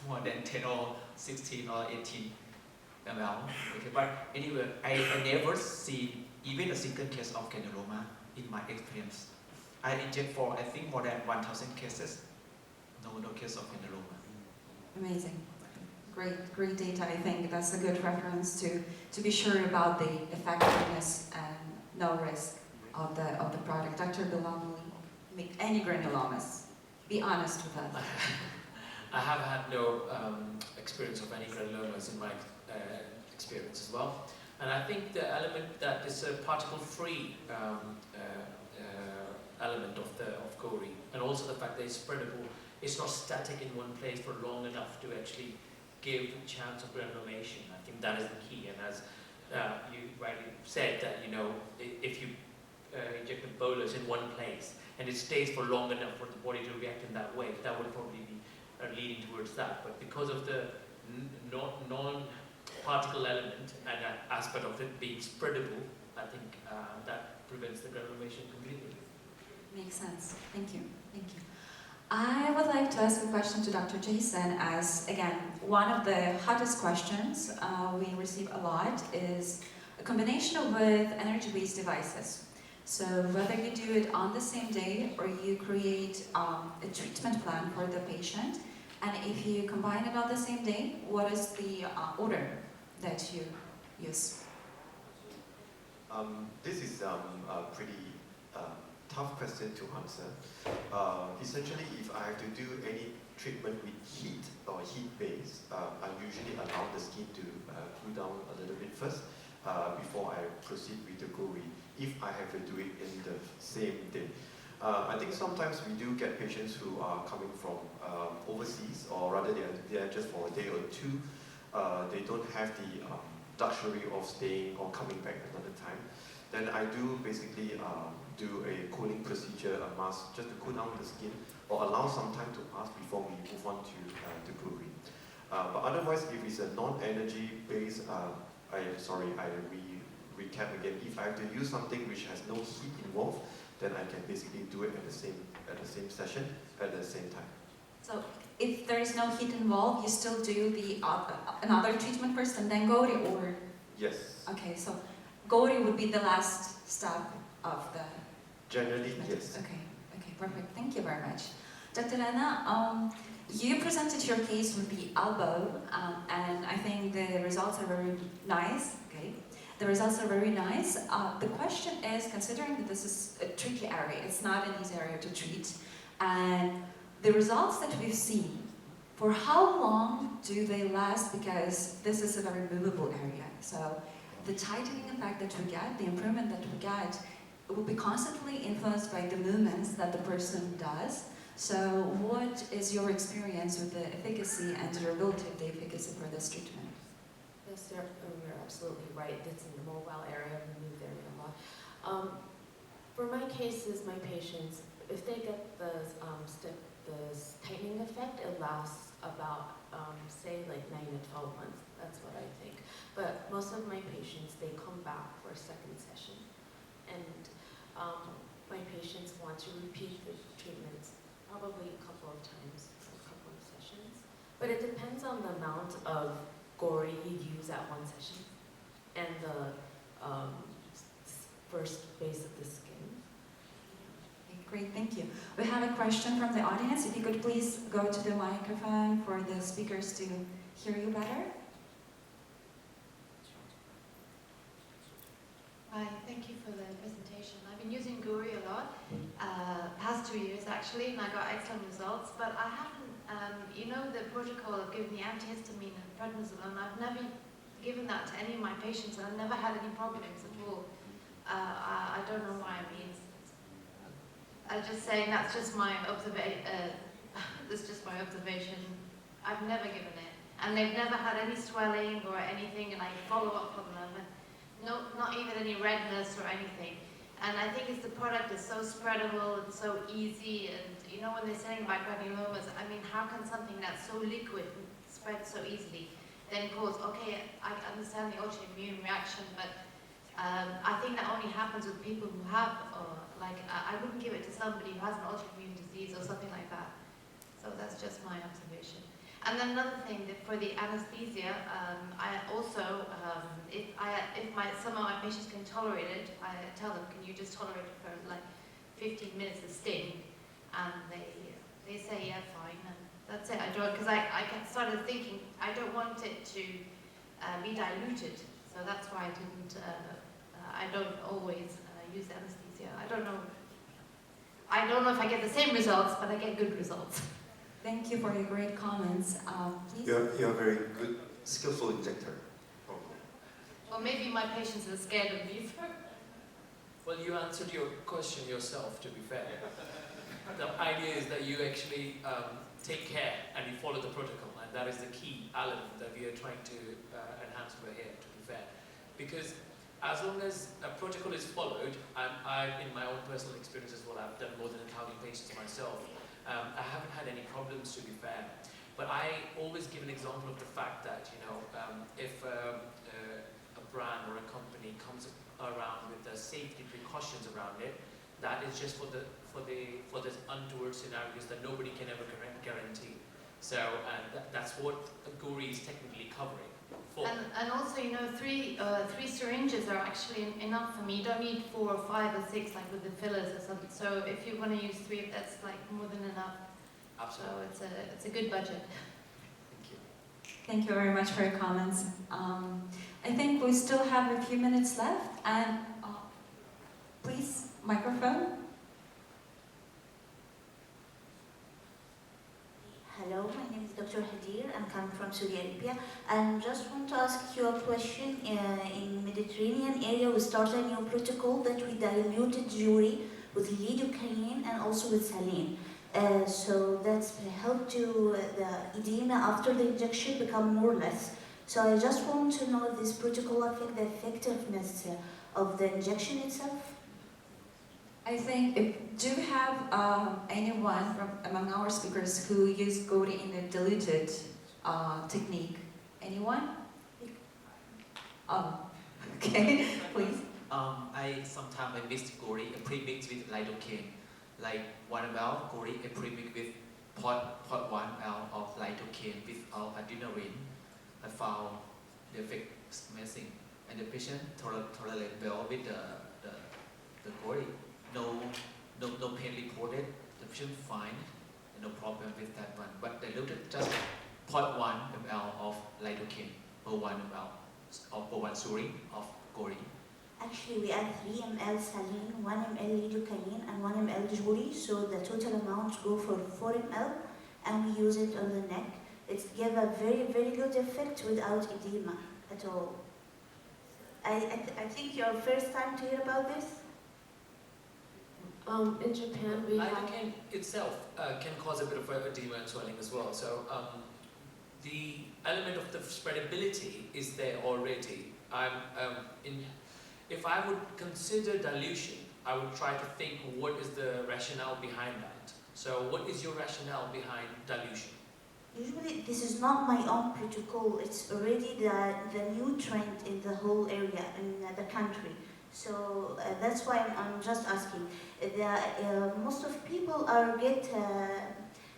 more than 10 or 16 or 18 ml. Okay, but anyway, I never see even a single case of granuloma in my experience. I inject for I think more than 1,000 cases. No case of granuloma. Amazing. Great data. I think that's a good reference to be sure about the effectiveness and no risk of the product. Dr. Bilal, make any granulomas. Be honest with us. I have had no experience of any granulomas in my experience as well. And I think the element that is a particle-free element of Gouri, and also the fact that it's spreadable, it's not static in one place for long enough to actually give a chance of granulomation. I think that is the key. And as you rightly said, that if you inject a bolus in one place and it stays for long enough for the body to react in that way, that would probably be leading towards that. But because of the non-particle element and that aspect of it being spreadable, I think that prevents the granulomation completely. Makes sense. Thank you. Thank you. I would like to ask a question to Dr. Jason, as again, one of the hottest questions we receive a lot is a combination with energy-based devices. So whether you do it on the same day or you create a treatment plan for the patient, and if you combine it on the same day, what is the order that you use? This is a pretty tough question to answer. Essentially, if I have to do any treatment with heat or heat-based, I usually allow the skin to cool down a little bit first before I proceed with the Gouri, if I have to do it in the same day. I think sometimes we do get patients who are coming from overseas, or rather they are just for a day or two. They don't have the luxury of staying or coming back another time. Then I do basically do a cooling procedure, a mask, just to cool down the skin, or allow some time to pass before we move on to the Gouri. But otherwise, if it's a non-energy based, I recap again. If I have to use something which has no heat involved, then I can basically do it at the same session at the same time. So if there is no heat involved, you still do the another treatment first and then Gouri, or? Yes. Okay, so Gouri would be the last step of the Generally, treatment. yes. Okay, perfect. Thank you very much. Dr. Anna, you presented your case with the elbow, and I think the results are very nice. Okay, the results are very nice. The question is, considering that this is a tricky area, it's not an easy area to treat, and the results that we've seen, for how long do they last? Because this is a very movable area. So the tightening effect that we get, the improvement that we get, it will be constantly influenced by the movements that the person does. So what is your experience with the efficacy and durability of the efficacy for this treatment? Yes, you're absolutely right. That's in the mobile area, we move area a lot. For my cases, my patients, if they get the tightening effect, it lasts about, say, like 9 to 12 months. That's what I think. But most of my patients, they come back for a second session. And my patients want to repeat the treatments probably a couple of times, a couple of sessions. But it depends on the amount of Gouri you use at one session and the first base of the skin. Okay, great, thank you. We have a question from the audience. If you could please go to the microphone for the speakers to hear you better. Hi, thank you for the presentation. I've been using Gouri a lot, past 2 years actually, and I got excellent results, but I haven't, the protocol of giving the antihistamine and prednisolone, I've never given that to any of my patients, and I've never had any problems at all. I don't know why. I mean, I'm just saying that's just my observation. I've never given it, and they've never had any swelling or anything, and I follow up on them. No, not even any redness or anything. And I think it's the product is so spreadable and so easy, and when they're saying about granulomas, I mean, how can something that's so liquid and spread so easily then cause, okay, I understand the autoimmune reaction, but I think that only happens with people who have, I wouldn't give it to somebody who has an autoimmune disease or something like that. So that's just my observation. And then another thing, that for the anesthesia, I also, if some of my patients can tolerate it, I tell them, can you just tolerate it for like 15 minutes of sting? And they say, yeah, fine, and that's it. I don't, because I started thinking, I don't want it to be diluted, so that's why I don't always use anesthesia. I don't know if I get the same results, but I get good results. Thank you for your great comments. Please. You're a very good, skillful injector. Or maybe my patients are scared of me. Well, you answered your question yourself, to be fair. The idea is that you actually take care and you follow the protocol, and that is the key element that we are trying to enhance over here, to be fair. Because as long as a protocol is followed, I've in my own personal experience as well, I've done more than 1,000 patients myself. I haven't had any problems, to be fair. But I always give an example of the fact that, if a brand or a company comes around with the safety precautions around it, that is just for this untoward scenarios that nobody can ever guarantee. So that's what Gouri is technically covering. And also, 3 syringes are actually enough for me. You don't need 4 or 5 or 6 like with the fillers or something. So if you want to use 3, that's like more than enough. Absolutely. So it's a good budget. Thank you. Thank you very much for your comments. I think we still have a few minutes left, and please, microphone. Hello, my name is Dr. Hadir. I'm coming from Saudi Arabia. And just want to ask you a question. In Mediterranean area, we started a new protocol that we diluted Gouri with lidocaine and also with saline. So that's helped to the edema after the injection become more or less. So I just want to know if this protocol affect the effectiveness of the injection itself. I think do you have anyone among our speakers who use Gouri in a diluted technique? Anyone? Okay, please. I sometimes mix Gouri pre-mix with lidocaine, like 1 ml Gouri pre-mix with 0.1 ml of lidocaine without adrenaline. I found the effect is amazing, and the patient tolerate well with the Gouri. No pain reported. The patient fine, no problem with that one. But diluted just 0.1 ml of lidocaine per 1 ml per 1 syringe of Gouri. Actually, we add 3 ml saline, 1 ml lidocaine, and 1 ml Gouri, so the total amount go for 4 ml, and we use it on the neck. It gives a very, very good effect without edema at all. I think you're first time to hear about this. In Japan, we have... Lidocaine itself can cause a bit of edema and swelling as well. So the element of the spreadability is there already. If I would consider dilution, I would try to think what is the rationale behind that. So what is your rationale behind dilution? Usually, this is not my own protocol. It's already the new trend in the whole area, in the country. So that's why I'm just asking. Most of people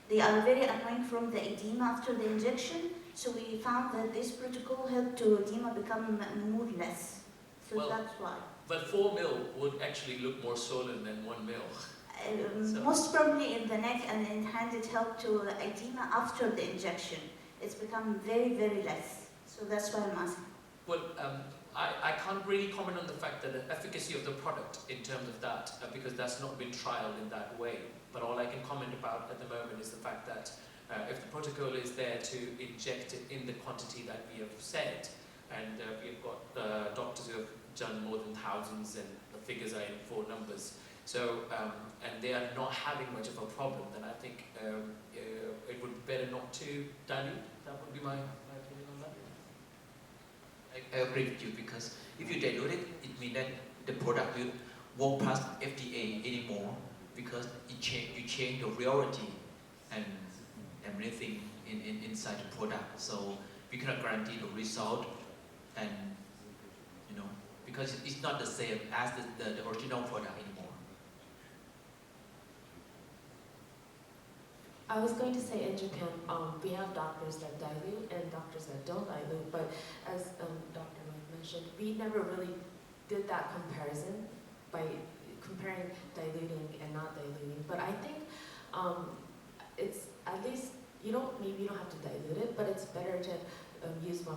they are very annoying from the edema after the injection. So we found that this protocol helped to edema become more less. So well, that's why. But 4 ml would actually look more swollen than 1 ml. So. Most probably in the neck and in hand it helped to edema after the injection. It's become very, very less. So that's why I'm asking. Well, I can't really comment on the fact that the efficacy of the product in terms of that, because that's not been trialed in that way. But all I can comment about at the moment is the fact that if the protocol is there to inject it in the quantity that we have said, and we've got doctors who have done more than thousands, and the figures are in 4 numbers. So, and they are not having much of a problem, then I think it would be better not to dilute. That would be my opinion on that. I agree with you, because if you dilute it, it means that the product won't pass FDA anymore, because you change the reality and everything inside the product. So we cannot guarantee the result, and because it's not the same as the original product anymore. I was going to say in Japan, we have doctors that dilute and doctors that don't dilute, but as Dr. Mike mentioned, we never really did that comparison by comparing diluting and not diluting. But I think it's at least, maybe you don't have to dilute it, but it's better to use 1%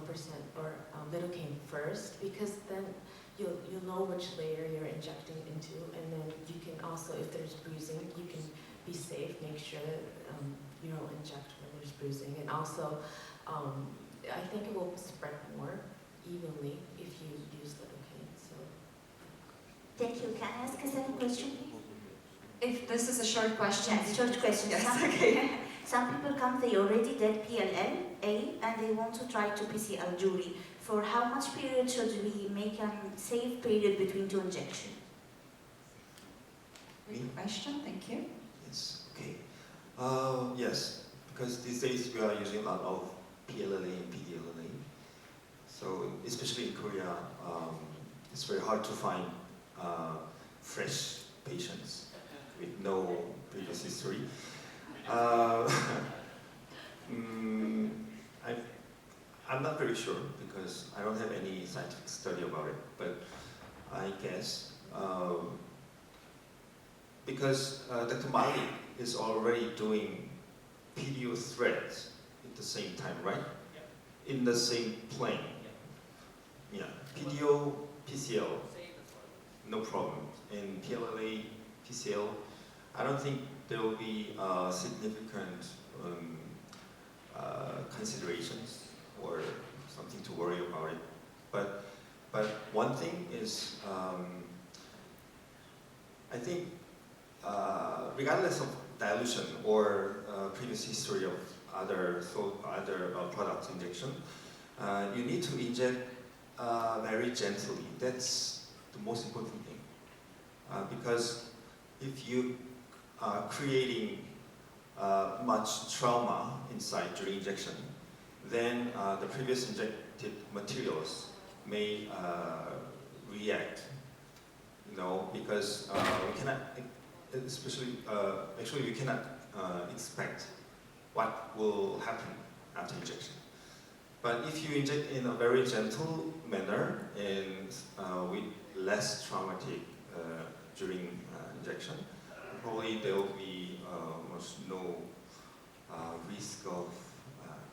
or lidocaine first, because then you'll know which layer you're injecting into, and then you can also, if there's bruising, you can be safe, make sure that you don't inject when there's bruising. And also, I think it will spread more evenly if you use lidocaine. So. Thank you. Can I ask a second question? If this is a short question. Yes, short question. Yes, Some, okay. some people come, they already did PLL-A, and they want to try to PCL Gouri. For how much period should we make a safe period between two injections? Great question, thank you. Yes, okay. Yes, because these days we are using a lot of PLLA and PDLLA. So, especially in Korea, it's very hard to find fresh patients with no previous history. I'm not very sure because I don't have any scientific study about it, but I guess because Dr. Mali is already doing PDO threads at the same time, right? Yeah. In the same plane. Yeah. PDO, PCL, no problem. In PLLA, PCL, I don't think there will be significant considerations or something to worry about it. But one thing is, I think regardless of dilution or previous history of other product injection, you need to inject very gently. That's the most important thing. Because if you are creating much trauma inside during injection, then the previous injected materials may react. Because we cannot, especially, actually we cannot expect what will happen after injection. But if you inject in a very gentle manner and with less traumatic during injection, probably there will be almost no risk of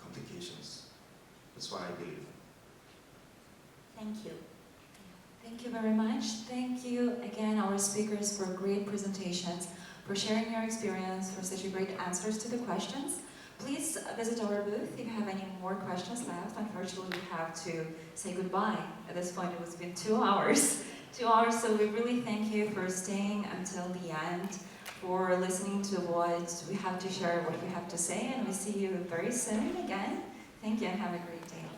complications. That's what I believe. Thank you. Thank you very much. Thank you again, our speakers, for great presentations, for sharing your experience, for such great answers to the questions. Please visit our booth if you have any more questions left. Unfortunately, we have to say goodbye. At this point, it has been 2 hours. 2 hours, so we really thank you for staying until the end, for listening to what we have to share, what we have to say, and we see you very soon again. Thank you and have a great day.